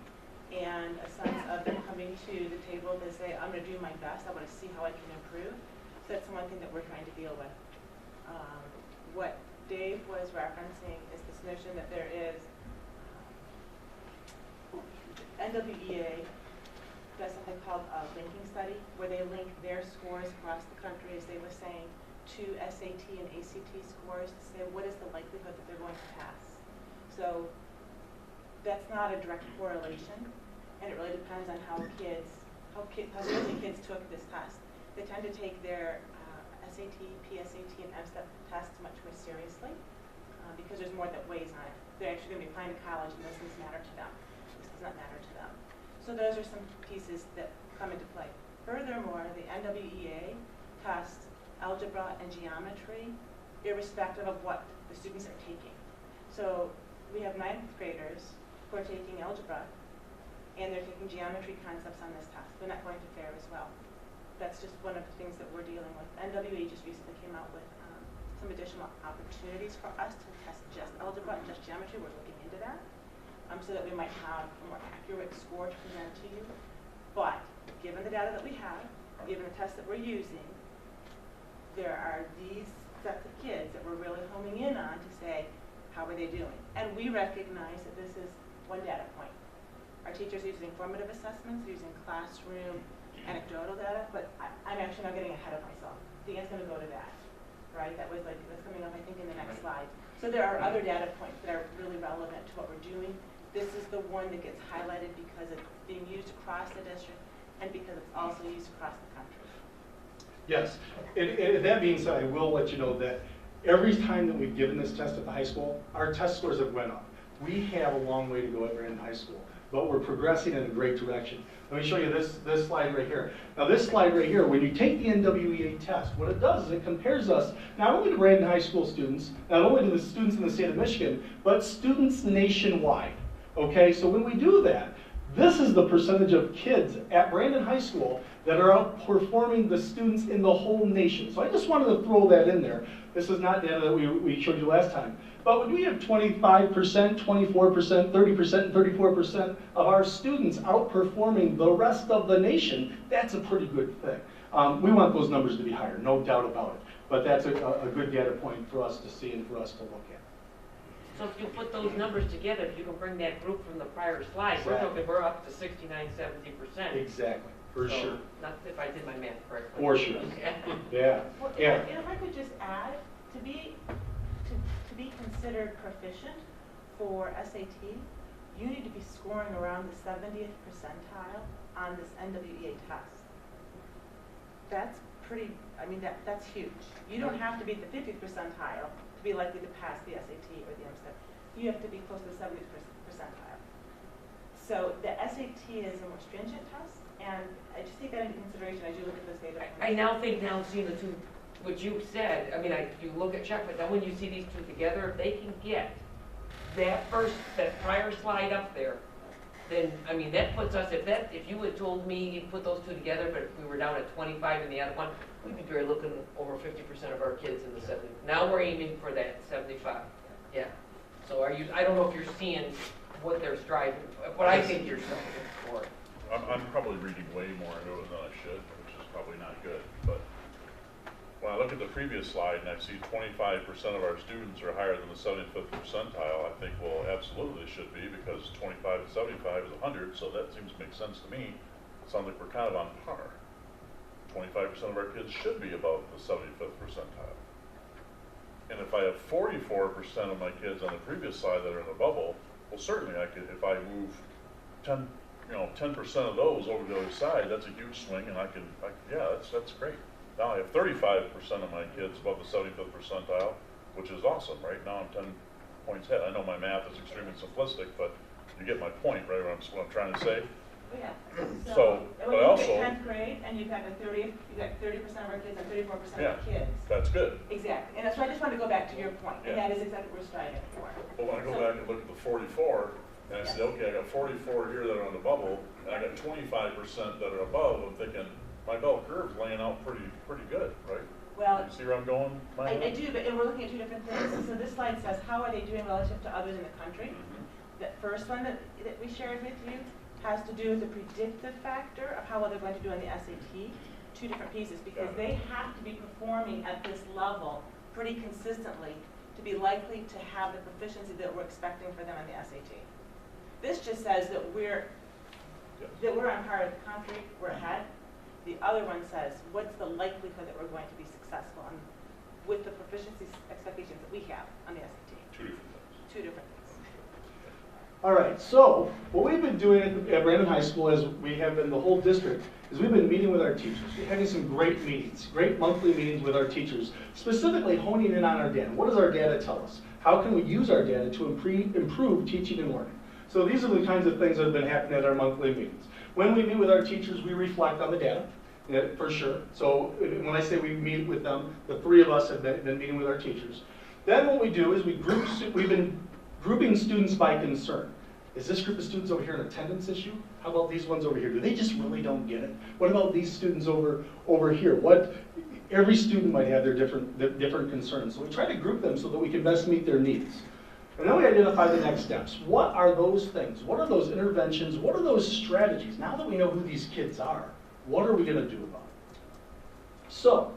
and a sense of them coming to the table to say, I'm going to do my best, I want to see how I can improve. So that's one thing that we're trying to deal with. What Dave was referencing is this notion that there is NWEA does something called a linking study, where they link their scores across the country, as they were saying, to SAT and ACT scores to say what is the likelihood that they're going to pass. So that's not a direct correlation, and it really depends on how seriously kids took this test. They tend to take their SAT, PSAT, and MSTEP tests much more seriously because there's more that weighs on it. They're actually going to be applying to college, and those things matter to them. This does not matter to them. So those are some pieces that come into play. Furthermore, the NWEA tests algebra and geometry, irrespective of what the students are taking. So we have 9th graders who are taking algebra, and they're taking geometry concepts on this test. They're not going to FAIR as well. That's just one of the things that we're dealing with. NWEA just recently came out with some additional opportunities for us to test just algebra and just geometry. We're looking into that so that we might have a more accurate score to present to you. But given the data that we have, given the tests that we're using, there are these sets of kids that we're really homing in on to say, how are they doing? And we recognize that this is one data point. Our teachers are using formative assessments, using classroom anecdotal data, but I'm actually not getting ahead of myself. Dan's going to go to that, right? That's coming up, I think, in the next slide. So there are other data points that are really relevant to what we're doing. This is the one that gets highlighted because it's being used across the district and because it's also used across the country. Yes, and that being said, I will let you know that Every time that we've given this test at the high school, our test scores have went up. We have a long way to go at Brandon High School, but we're progressing in a great direction. Let me show you this slide right here. Now this slide right here, when you take the NWEA test, what it does is it compares us not only to Brandon High School students, not only to the students in the state of Michigan, but students nationwide. Okay, so when we do that, this is the percentage of kids at Brandon High School that are outperforming the students in the whole nation. So I just wanted to throw that in there. This is not data that we showed you last time. But when we have 25%, 24%, 30%, and 34% of our students outperforming the rest of the nation, that's a pretty good thing. We want those numbers to be higher, no doubt about it. But that's a good data point for us to see and for us to look at. So if you put those numbers together, if you can bring that group from the prior slide, we're up to 69, 70%. Exactly, for sure. Not if I did my math correctly. For sure. Yeah. Well, Yeah. and if I could just add, to be considered proficient for SAT, you need to be scoring around the 70th percentile on this NWEA test. That's pretty, I mean, that's huge. You don't have to be at the 50th percentile to be likely to pass the SAT or the MSAT. You have to be close to the 70th percentile. So the SAT is a more stringent test, and I just take that into consideration as you look at this data. I now think, now seeing the two, what you said, I mean, you look at check, but then when you see these two together, if they can get that prior slide up there, then, I mean, that puts us, if you had told me you put those two together, but if we were down at 25 in the other one, we'd be very looking over 50% of our kids in the 70. Now we're aiming for that 75. Yeah. So I don't know if you're seeing what they're striving, what I think you're striving for. I'm probably reading way more into it than I should, which is probably not good. But when I look at the previous slide and I see 25% of our students are higher than the 75th percentile, I think, well, absolutely they should be, because 25 to 75 is 100, so that seems to make sense to me. It sounds like we're kind of on par. 25% of our kids should be above the 75th percentile. And if I have 44% of my kids on the previous slide that are in the bubble, well, certainly I could, if I move 10% of those over to the other side, that's a huge swing, and yeah, that's great. Now I have 35% of my kids above the 75th percentile, which is awesome. Right now I'm 10 points ahead. I know my math is extremely simplistic, but you get my point, right? What I'm trying to say. Yeah. So, when but you also, get 10th grade and you've got 30% of our kids and 34% of the kids. That's good. Exactly. And that's why I just wanted to go back to your point, and that is exactly what we're striving for. But when I go back and look at the 44, and I say, okay, I got 44 here that are on the bubble, and I got 25% that are above, I'm thinking, my bell curve's laying out pretty good, right? Well, you see where I'm going? I do, but we're looking at two different things. So this slide says, how are they doing relative to others in the country? The first one that we shared with you has to do with the predictive factor of how well they're going to do on the SAT. Two different pieces, because they have to be performing at this level pretty consistently to be likely to have the proficiency that we're expecting for them on the SAT. This just says that we're on par with the country, we're ahead. The other one says, what's the likelihood that we're going to be successful with the proficiency expectations that we have on the SAT? Two different things. Two different things. All right, so what we've been doing at Brandon High School, as we have in the whole district, is we've been meeting with our teachers. We're having some great meetings, great monthly meetings with our teachers, specifically honing in on our data. What does our data tell us? How can we use our data to improve teaching and learning? So these are the kinds of things that have been happening at our monthly meetings. When we meet with our teachers, we reflect on the data, for sure. So when I say we meet with them, the three of us have been meeting with our teachers. Then what we do is we've been grouping students by concern. Is this group of students over here an attendance issue? How about these ones over here? Do they just really don't get it? What about these students over here? Every student might have their different concerns. So we try to group them so that we can best meet their needs. And then we identify the next steps. What are those things? What are those interventions? What are those strategies? Now that we know who these kids are, what are we going to do about it? So,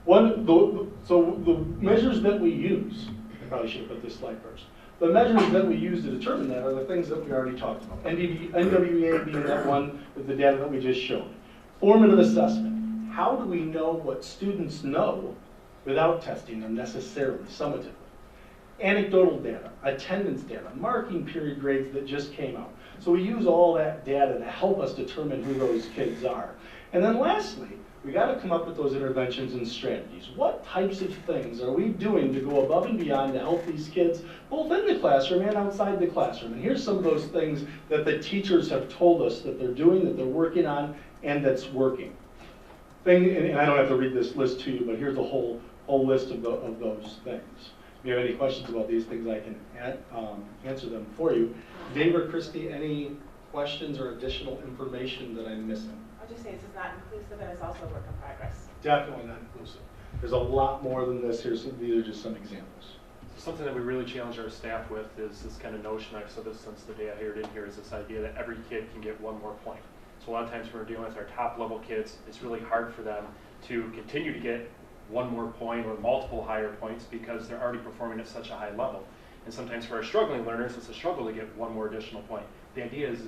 the measures that we use, I probably should have put this slide first. The measures that we use to determine that are the things that we already talked about. NWEA being that one with the data that we just showed. Formative assessment. How do we know what students know without testing them necessarily, summatively? Anecdotal data, attendance data, marking period grades that just came out. So we use all that data to help us determine who those kids are. And then lastly, We got to come up with those interventions and strategies. What types of things are we doing to go above and beyond to help these kids, both in the classroom and outside the classroom? And here's some of those things that the teachers have told us that they're doing, that they're working on, and that's working. And I don't have to read this list to you, but here's a whole list of those things. If you have any questions about these things, I can answer them for you. Dave or Christy, any questions or additional information that I'm missing? I'll just say this is not inclusive and it's also a work in progress. Definitely not inclusive. There's a lot more than this. These are just some examples. So something that we really challenge our staff with is this kind of notion, I've said this since the day I heard it here, is this idea that every kid can get one more point. So a lot of times when we're dealing with our top level kids, it's really hard for them to continue to get one more point or multiple higher points because they're already performing at such a high level. And sometimes for our struggling learners, it's a struggle to get one more additional point. The idea is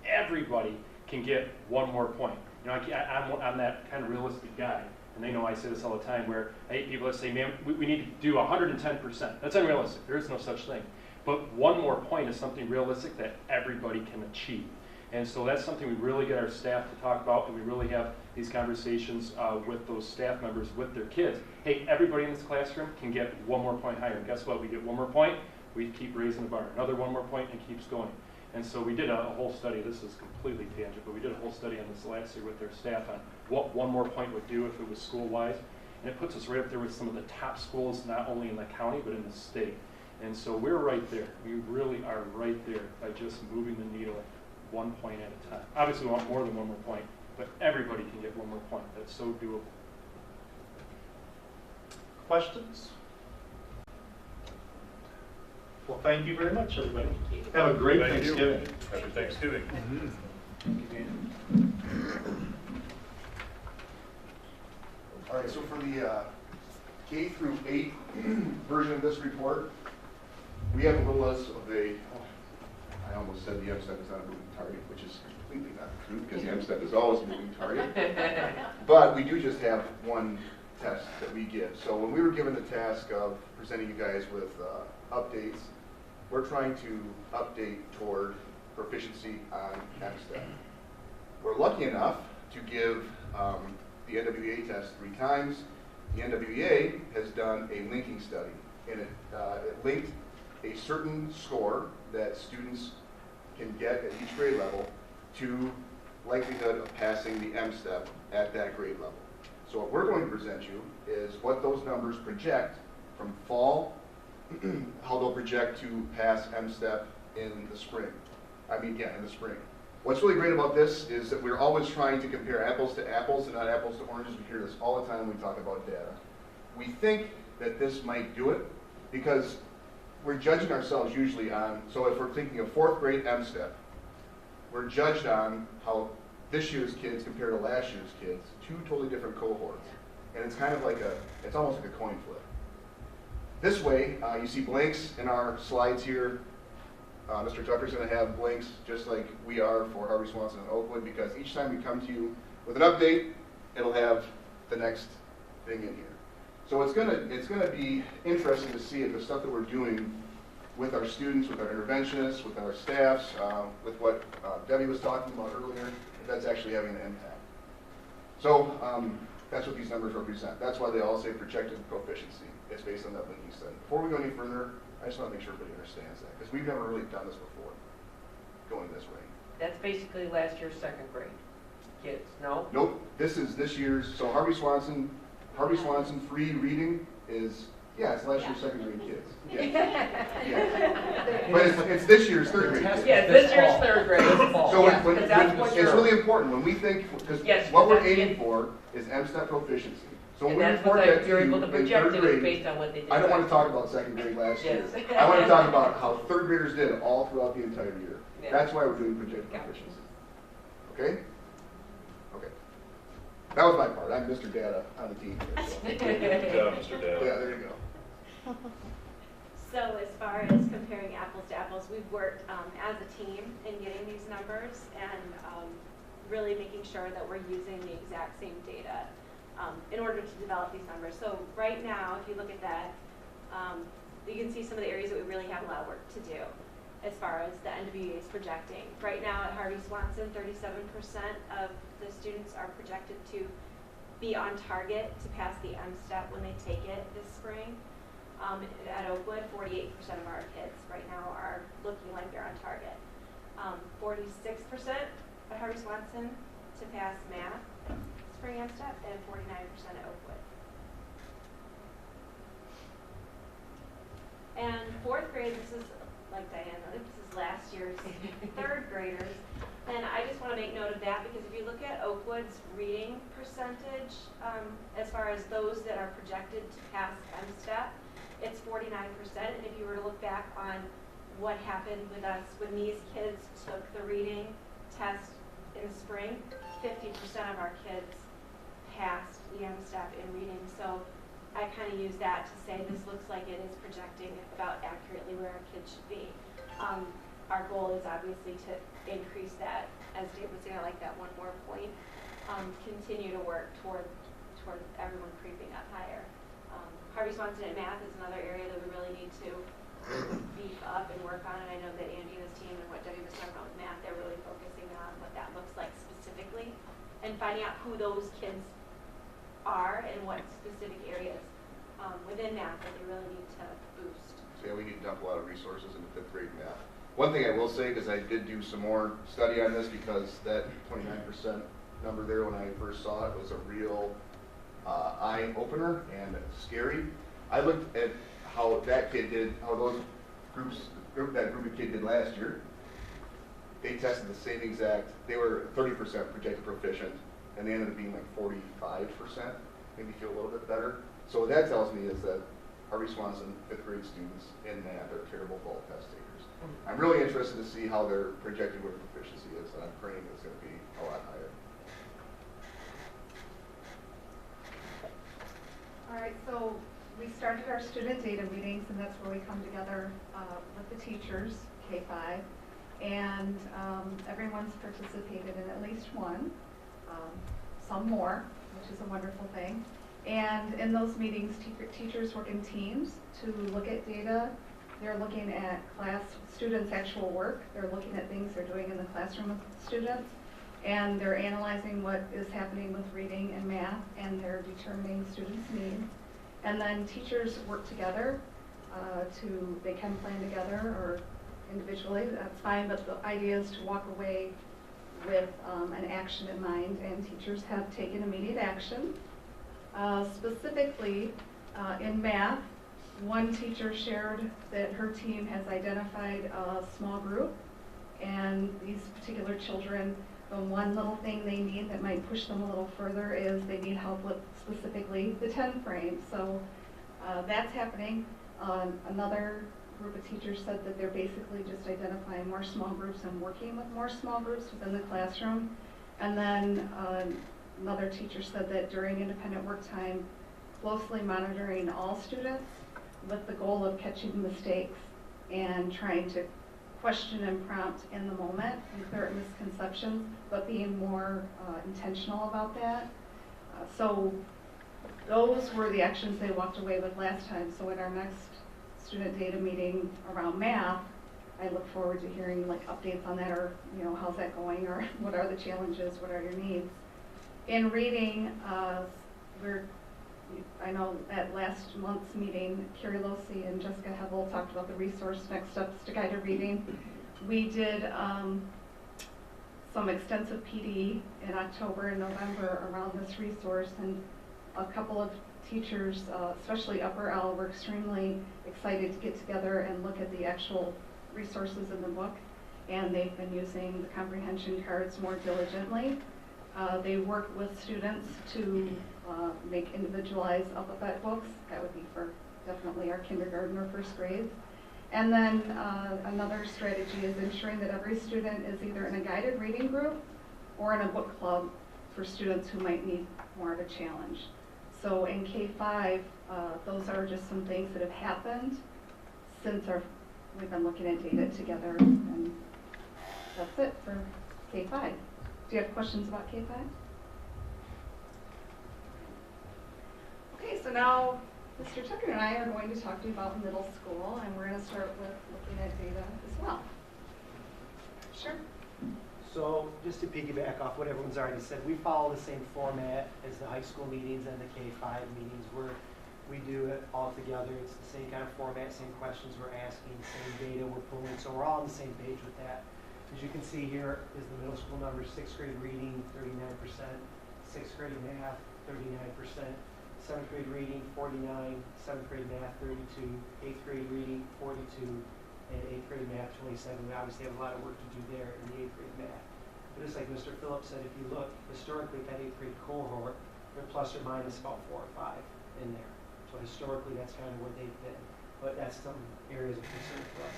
everybody can get one more point. You know, I'm that kind of realistic guy, and they know I say this all the time, where I hate people that say, man, we need to do 110%. That's unrealistic. There is no such thing. But one more point is something realistic that everybody can achieve. And so that's something we really get our staff to talk about, and we really have these conversations with those staff members, with their kids. Hey, everybody in this classroom can get one more point higher. And guess what? We get one more point, we keep raising the bar. Another one more point, and it keeps going. And so we did a whole study. This is completely tangent, but we did a whole study on this last year with their staff on what one more point would do if it was school-wise. And it puts us right up there with some of the top schools, not only in the county, but in the state. And so we're right there. We really are right there by just moving the needle 1 point at a time. Obviously, we want more than one more point, but everybody can get one more point. That's so doable. Questions? Well, thank you very much, everybody. Have a great Thanksgiving. Happy Thanksgiving. All right, so for the K through 8 version of this report, we have a little list of I almost said the MSTEP is not a moving target, which is completely not true because the MSTEP is always a moving target. But we do just have one test that we give. So when we were given the task of presenting you guys with updates, we're trying to update toward proficiency on MSTEP. We're lucky enough to give the NWEA test 3 times. The NWEA has done a linking study, and it linked a certain score that students can get at each grade level to likelihood of passing the MSTEP at that grade level. So what we're going to present you is what those numbers project from fall, how they'll project to pass MSTEP in the spring. In the spring. What's really great about this is that we're always trying to compare apples to apples and not apples to oranges. We hear this all the time when we talk about data. We think that this might do it because we're judging ourselves usually on, so if we're thinking of 4th grade MSTEP, we're judged on how this year's kids compare to last year's kids, 2 totally different cohorts. And it's kind of like it's almost like a coin flip. This way, you see blanks in our slides here. Mr. Tucker's going to have blanks just like we are for Harvey Swanson and Oakwood, because each time we come to you with an update, it'll have the next thing in here. So it's going to be interesting to see if the stuff that we're doing with our students, with our interventionists, with our staffs, with what Debbie was talking about earlier, if that's actually having an impact. So that's what these numbers represent. That's why they all say projected proficiency. It's based on that linking study. Before we go any further, I just want to make sure everybody understands that, because we've never really done this before, going this way. That's basically last year's 2nd grade kids, no? Nope. This is this year's. So Harvey Swanson free reading is, it's last year's 2nd grade kids. Yeah. But it's this year's 3rd grade kids. Yes, this year's 3rd grade. So it's really important when we think, because what we're aiming for is MSTEP proficiency. So when we report that to you in 3rd grade, based on what they did. I don't want to talk about 2nd grade last year. I want to talk about how 3rd graders did all throughout the entire year. Yeah. That's why we're doing projected proficiency. Okay? Okay. That was my part. I'm Mr. Data on the team here. So. Good job, Mr. Data. Yeah, there you go. So as far as comparing apples to apples, we've worked as a team in getting these numbers and really making sure that we're using the exact same data in order to develop these numbers. So right now, if you look at that, you can see some of the areas that we really have a lot of work to do as far as the NWEA is projecting. Right now at Harvey Swanson, 37% of the students are projected to be on target to pass the M-STEP when they take it this spring. At Oakwood, 48% of our kids right now are looking like they're on target. 46% at Harvey Swanson to pass math spring M-STEP, and 49% at Oakwood. And fourth grade, this is like Diana, this is last year's third graders. And I just want to make note of that because if you look at Oakwood's reading percentage, as far as those that are projected to pass M-STEP, it's 49%. And if you were to look back on what happened with us when these kids took the reading test in the spring, 50% of our kids passed the M-STEP in reading. So I kind of use that to say this looks like it is projecting about accurately where our kids should be. Our goal is obviously to increase that, as Dave was saying, I like that one more point, continue to work toward everyone creeping up higher. Harvey Swanson at math is another area that we really need to beef up and work on, and I know that Andy and his team and what Debbie was talking about with math, they're really focusing on what that looks like specifically and finding out who those kids are and what specific areas within math that they really need to boost. So yeah, we need to dump a lot of resources into 5th grade math. One thing I will say, because I did do some more study on this, because that 29% number there when I first saw it was a real eye-opener and scary. I looked at how that kid did, how those that group of kids did last year. They tested the same exact, they were 30% projected proficient, and they ended up being like 45%, made me feel a little bit better. So what that tells me is that Harvey Swanson 5th grade students in math are terrible ball test takers. I'm really interested to see how they're projected what proficiency is, and I'm praying it's going to be a lot higher. All right, so we started our student data meetings, and that's where we come together with the teachers, K-5, and everyone's participated in at least one, some more, which is a wonderful thing. And in those meetings, teachers work in teams to look at data. They're looking at students' actual work. They're looking at things they're doing in the classroom with students. And they're analyzing what is happening with reading and math, and they're determining students' needs. And then teachers work together they can plan together or individually, that's fine, but the idea is to walk away with an action in mind, and teachers have taken immediate action. Specifically, in math, one teacher shared that her team has identified a small group, and these particular children, the one little thing they need that might push them a little further is they need help with specifically the 10 frame. So that's happening. Another group of teachers said that they're basically just identifying more small groups and working with more small groups within the classroom. And then another teacher said that during independent work time, closely monitoring all students with the goal of catching mistakes and trying to question and prompt in the moment and clear up misconceptions, but being more intentional about that. So those were the actions they walked away with last time. So at our next student data meeting around math, I look forward to hearing like updates on that, or how's that going, or what are the challenges, what are your needs. In reading, I know at last month's meeting, Carrie Losi and Jessica Hevel talked about the resource Next Steps to Guided Reading. We did some extensive PD in October and November around this resource, and a couple of teachers, especially Upper L, were extremely excited to get together and look at the actual resources in the book, and they've been using the comprehension cards more diligently. They work with students to make individualized alphabet books. That would be for definitely our kindergarten or first grades. And then another strategy is ensuring that every student is either in a guided reading group or in a book club for students who might need more of a challenge. So in K-5, those are just some things that have happened since we've been looking at data together, and that's it for K-5. Do you have questions about K-5? Okay, so now Mr. Tucker and I are going to talk to you about middle school, and we're going to start with looking at data as well. Sure. So just to piggyback off what everyone's already said, we follow the same format as the high school meetings and the K-5 meetings where we do it all together. It's the same kind of format, same questions we're asking, same data we're pulling, so we're all on the same page with that. As you can see here is the middle school numbers: 6th grade reading, 39%, 6th grade math, 39%, 7th grade reading, 49, 7th grade math, 32, 8th grade reading, 42, and 8th grade math, 27. We obviously have a lot of work to do there in the 8th grade math. But just like Mr. Phillips said, if you look historically at that 8th grade cohort, they're plus or minus about 4 or 5 in there. So historically, that's kind of where they've been. But that's some areas of concern for us.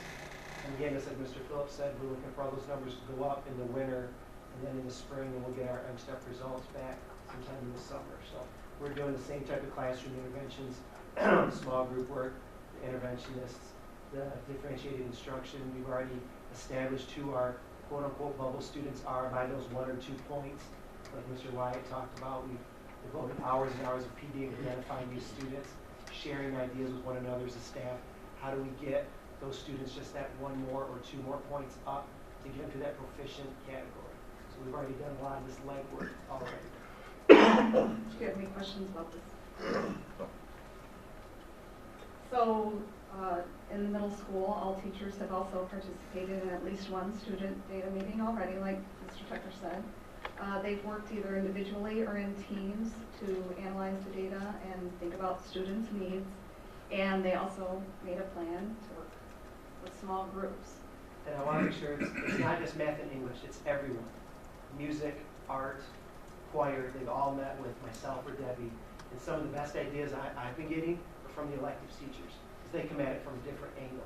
And again, just like Mr. Phillips said, we're looking for all those numbers to go up in the winter and then in the spring, and we'll get our MSTEP results back sometime in the summer. So we're doing the same type of classroom interventions, small group work, the interventionists, the differentiated instruction. We've already established who our quote-unquote bubble students are by those 1 or 2 points. Like Mr. Wyatt talked about, we've devoted hours and hours of PD to identifying these students, sharing ideas with one another as a staff. How do we get those students just that 1 more or 2 more points up to get them to that proficient category? So we've already done a lot of this legwork already. Do you have any questions about this? So, in the middle school, all teachers have also participated in at least one student data meeting already, like Mr. Tucker said. They've worked either individually or in teams to analyze the data and think about students' needs. And they also made a plan to work with small groups. And I want to make sure it's not just math and English, it's everyone. Music, art, choir, they've all met with myself or Debbie. And some of the best ideas I've been getting are from the electives teachers, because they come at it from a different angle.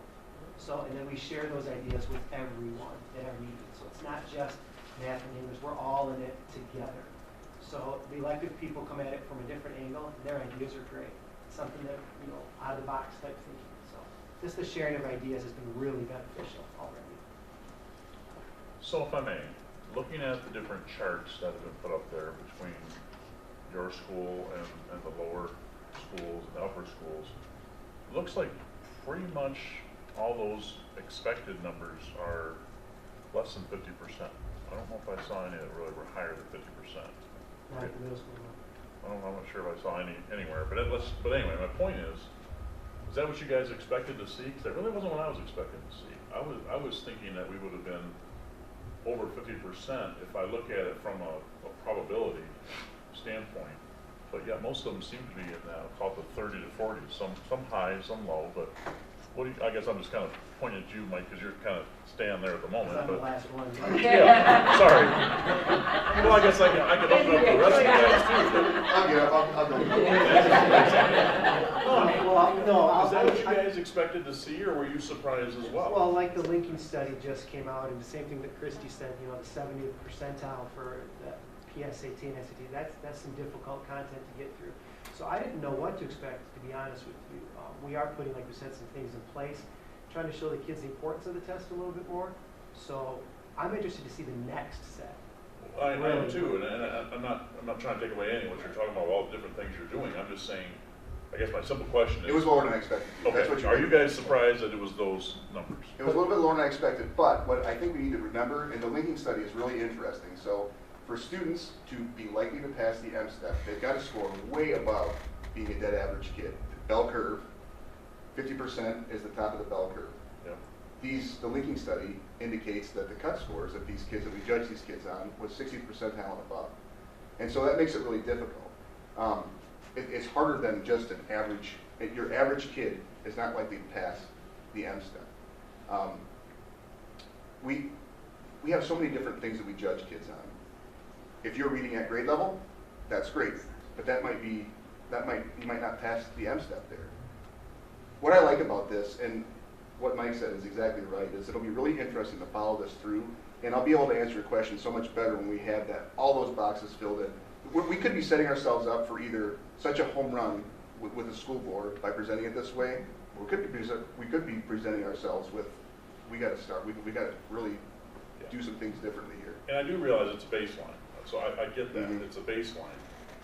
So, and then we share those ideas with everyone at our meetings. So it's not just math and English, we're all in it together. So the elective people come at it from a different angle, and their ideas are great. It's something that, you know, out of the box type thinking. So just the sharing of ideas has been really beneficial already. So if I may, looking at the different charts that have been put up there between your school and the lower schools and the upper schools, it looks like pretty much all those expected numbers are less than 50%. I don't know if I saw any that really were higher than 50%. Not at the middle school level. I'm not sure if I saw any anywhere, but anyway, my point is that what you guys expected to see? Because that really wasn't what I was expecting to see. I was thinking that we would have been over 50% if I look at it from a probability standpoint. But yeah, most of them seem to be in that, call it the 30 to 40. Some high, some low. But what do you, I guess I'm just kind of pointing at you, Mike, because you're kind of staying there at the moment. I'm the last one. Yeah, sorry. Well, I guess I could open up the rest of you guys too. Is that what you guys expected to see, or were you surprised as well? Well, like the linking study just came out, and the same thing that Christy said, you know, the 70th percentile for the PSAT and SAT, that's some difficult content to get through. So I didn't know what to expect, to be honest with you. We are putting, like we said, some things in place, trying to show the kids the importance of the test a little bit more. So I'm interested to see the next set. I am too, and I'm not trying to take away any of what you're talking about, all the different things you're doing. I'm just saying, I guess my simple question is... It was lower than I expected. Okay, That's what are you guys surprised that it was those numbers? It was a little bit lower than I expected, but what I think we need to remember, and the linking study is really interesting. So for students to be likely to pass the MSTEP, they've got to score way above being a dead average kid. The bell curve, 50% is the top of the bell curve. Yep. The linking study indicates that the cut scores of these kids that we judge these kids on was 60th percentile and above. And so that makes it really difficult. It's harder than just an average. Your average kid is not likely to pass the MSTEP. We have so many different things that we judge kids on. If you're reading at grade level, that's great, but you might not pass the MSTEP there. What I like about this, and what Mike said is exactly right, is it'll be really interesting to follow this through, and I'll be able to answer your question so much better when we have all those boxes filled in. We could be setting ourselves up for either such a home run with the school board by presenting it this way, or we could be presenting ourselves with, we got to start, we got to really do some things differently here. And I do realize it's a baseline, so I get that, it's a baseline.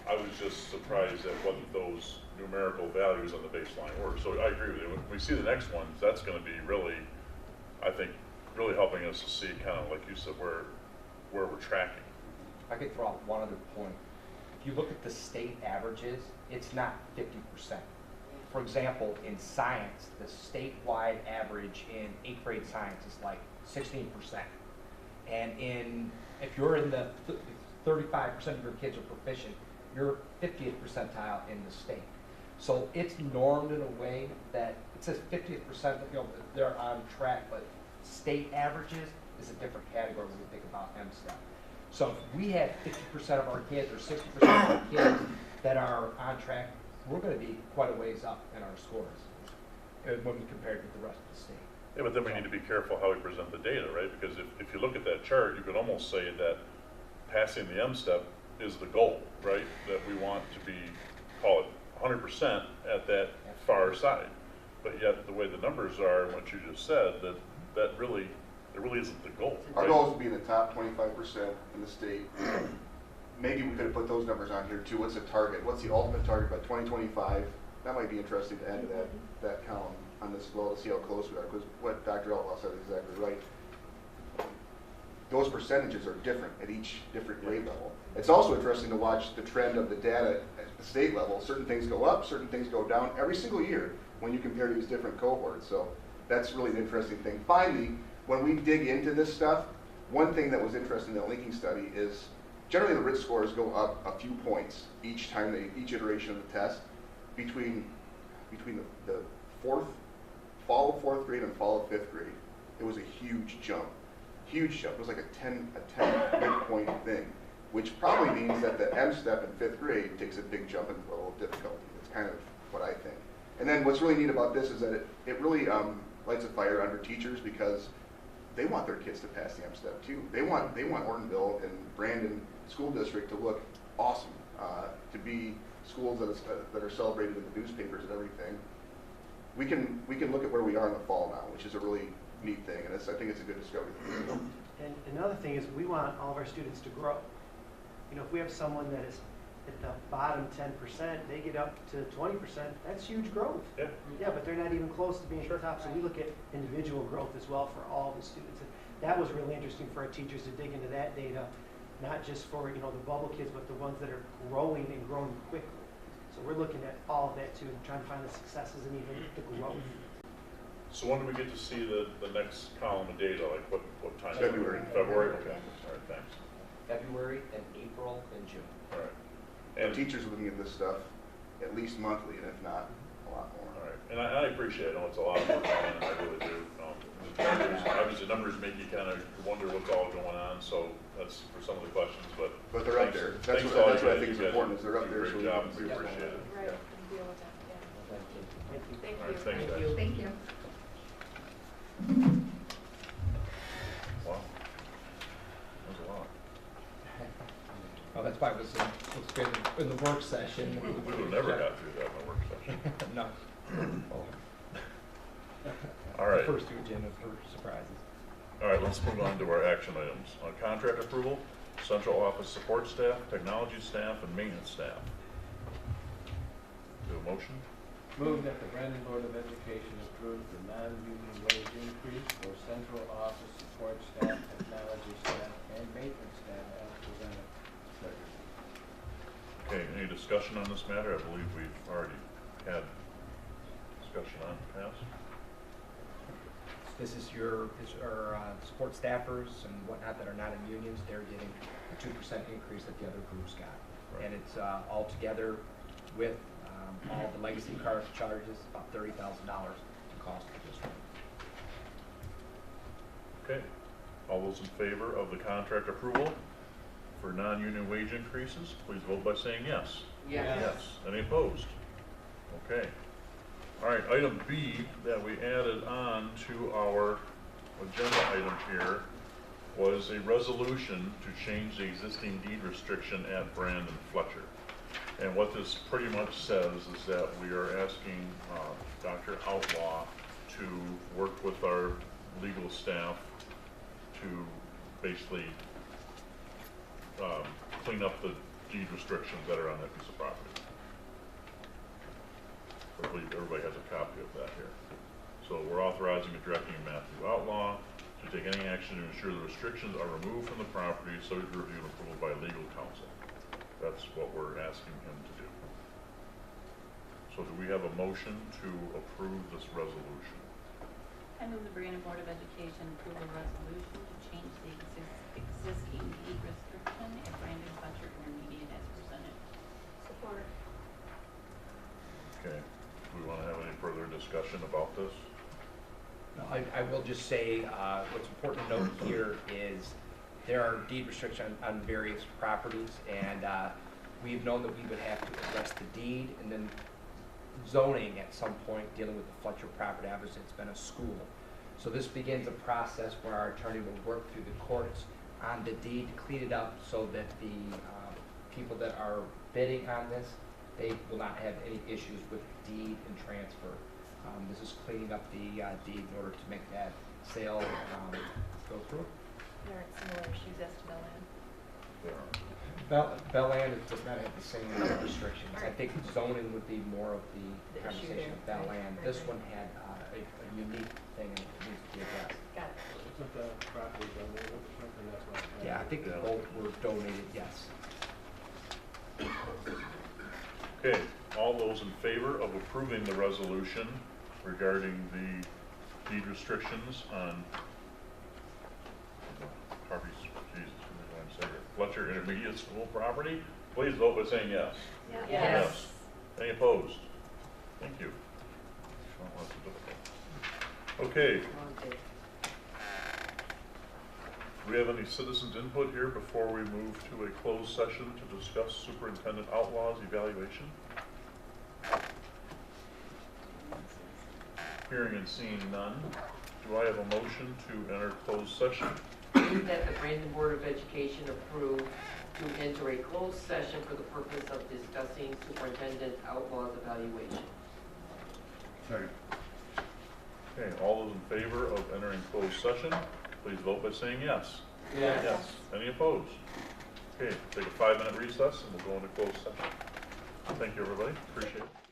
I was just surprised at what those numerical values on the baseline were. So I agree with you. When we see the next ones, that's going to be really, I think, really helping us to see kind of, like you said, where where we're tracking. I could throw out one other point. If you look at the state averages, it's not 50%. For example, in science, the statewide average in 8th grade science is like 16%. And if you're in the 35% of your kids are proficient, you're 50th percentile in the state. So it's normed in a way that it says 50th percent, they're on track, but state averages is a different category when we think about MSTEP. So if we had 50% of our kids or 60% of our kids that are on track, we're going to be quite a ways up in our scores when we compare it with the rest of the state. Yeah, but then we need to be careful how we present the data, right? Because if you look at that chart, you could almost say that passing the M-STEP is the goal, right? That we want to be, call it 100% at that far side. But yet, the way the numbers are, and what you just said, that really isn't the goal. Our right? goal is to be in the top 25% in the state. Maybe we could have put those numbers on here too. What's the target? What's the ultimate target by 2025? That might be interesting to add to that column on this as well to see how close we are. Because what Dr. Outlaw said is exactly right. Those percentages are different at each different grade level. It's also interesting to watch the trend of the data at the state level. Certain things go up, certain things go down every single year when you compare these different cohorts. So that's really an interesting thing. Finally, when we dig into this stuff, one thing that was interesting in the linking study is generally the RIT scores go up a few points each iteration of the test between the fall of fourth grade and fall of fifth grade. It was a huge jump. Huge jump. It was like a 10 midpoint thing, which probably means that the M-STEP in fifth grade takes a big jump in level of difficulty. That's kind of what I think. And then what's really neat about this is that it really lights a fire under teachers because they want their kids to pass the M-STEP too. They want Ortonville and Brandon School District to look awesome, to be schools that are celebrated in the newspapers and everything. We can look at where we are in the fall now, which is a really neat thing, and I think it's a good discovery. And another thing is we want all of our students to grow. You know, if we have someone that is at the bottom 10%, they get up to 20%, that's huge growth. Yeah. Yeah, but they're not even close to being at the top, so we look at individual growth as well for all the students. And that was really interesting for our teachers to dig into that data, not just for, the bubble kids, but the ones that are growing and growing quickly. So we're looking at all of that too and trying to find the successes and even the growth. So when do we get to see the next column of data? Like what time? February. February? Okay. All right, thanks. February and April and June. All right. And teachers are looking at this stuff at least monthly, and if not, a lot more. All right. And I appreciate it. I know it's a lot of work on it, and I really do. Obviously, numbers make you kind of wonder what's all going on, so that's for some of the questions, but they're up there. That's thanks what all I think is you guys important, is they're up do a there. Great job, and we appreciate it. Right, and deal with that, yeah. Thank All right, you. thanks, guys. Thank you. Wow. That was a lot. Oh, that's why it was good in the work session. We would have never got through that in the work session. No. All right. The first two agenda for surprises. All right, let's move on to our action items. On contract approval, central office support staff, technology staff, and maintenance staff. Do a motion? Move that the Brandon Board of Education approve the non-union wage increase for central office support staff, technology staff, and maintenance staff as presented. Okay, any discussion on this matter? I believe we've already had discussion on it past. This is our support staffers and whatnot that are not in unions. They're getting a 2% increase that the other groups got. Right. And it's all together with all the legacy car charges, about $30,000 to cost the district. Okay, all those in favor of the contract approval for non-union wage increases, please vote by saying yes. Yes. Yes. Any opposed? Okay. All right, item B that we added on to our agenda item here was a resolution to change the existing deed restriction at Brandon Fletcher. And what this pretty much says is that we are asking Dr. Outlaw to work with our legal staff to basically clean up the deed restrictions that are on that piece of property. I believe everybody has a copy of that here. So we're authorizing and directing Matthew Outlaw to take any action to ensure the restrictions are removed from the property, subject to review and approval by legal counsel. That's what we're asking him to do. So do we have a motion to approve this resolution? I move the Brandon Board of Education approve a resolution to change the existing deed restriction at Brandon Fletcher Intermediate as presented. Support. Okay, do we want to have any further discussion about this? No, I will just say, what's important to note here is there are deed restrictions on various properties, and we've known that we would have to address the deed and then zoning at some point dealing with the Fletcher property. Obviously, it's been a school. So this begins a process where our attorney will work through the courts on the deed, clean it up so that the people that are bidding on this, they will not have any issues with deed and transfer. This is cleaning up the deed in order to make that sale go through. There are similar issues as to Belen. Bel-Ann does not have the same restrictions. I think zoning would be more of the The issue conversation of there. Bel-Ann. Right, This right. one had a unique thing and it needs to be addressed. Got it. Isn't the property donated or something, that's why? Yeah, I think both were donated, yes. Okay, all those in favor of approving the resolution regarding the deed restrictions on properties, Jesus, what am I saying here? Fletcher Intermediate School property, please vote by saying yes. Yes. Yes. Any opposed? Thank you. Well, that's difficult. Okay. Do we have any citizens input here before we move to a closed session to discuss Superintendent Outlaw's evaluation? Hearing and seeing none, do I have a motion to enter closed session? Move that the Brandon Board of Education approve to enter a closed session for the purpose of discussing Superintendent Outlaw's evaluation. Second. Okay, all those in favor of entering closed session, please vote by saying yes. Yes. Yes. Any opposed? Okay, take a 5-minute recess and we'll go into closed session. Thank you, everybody. Appreciate it.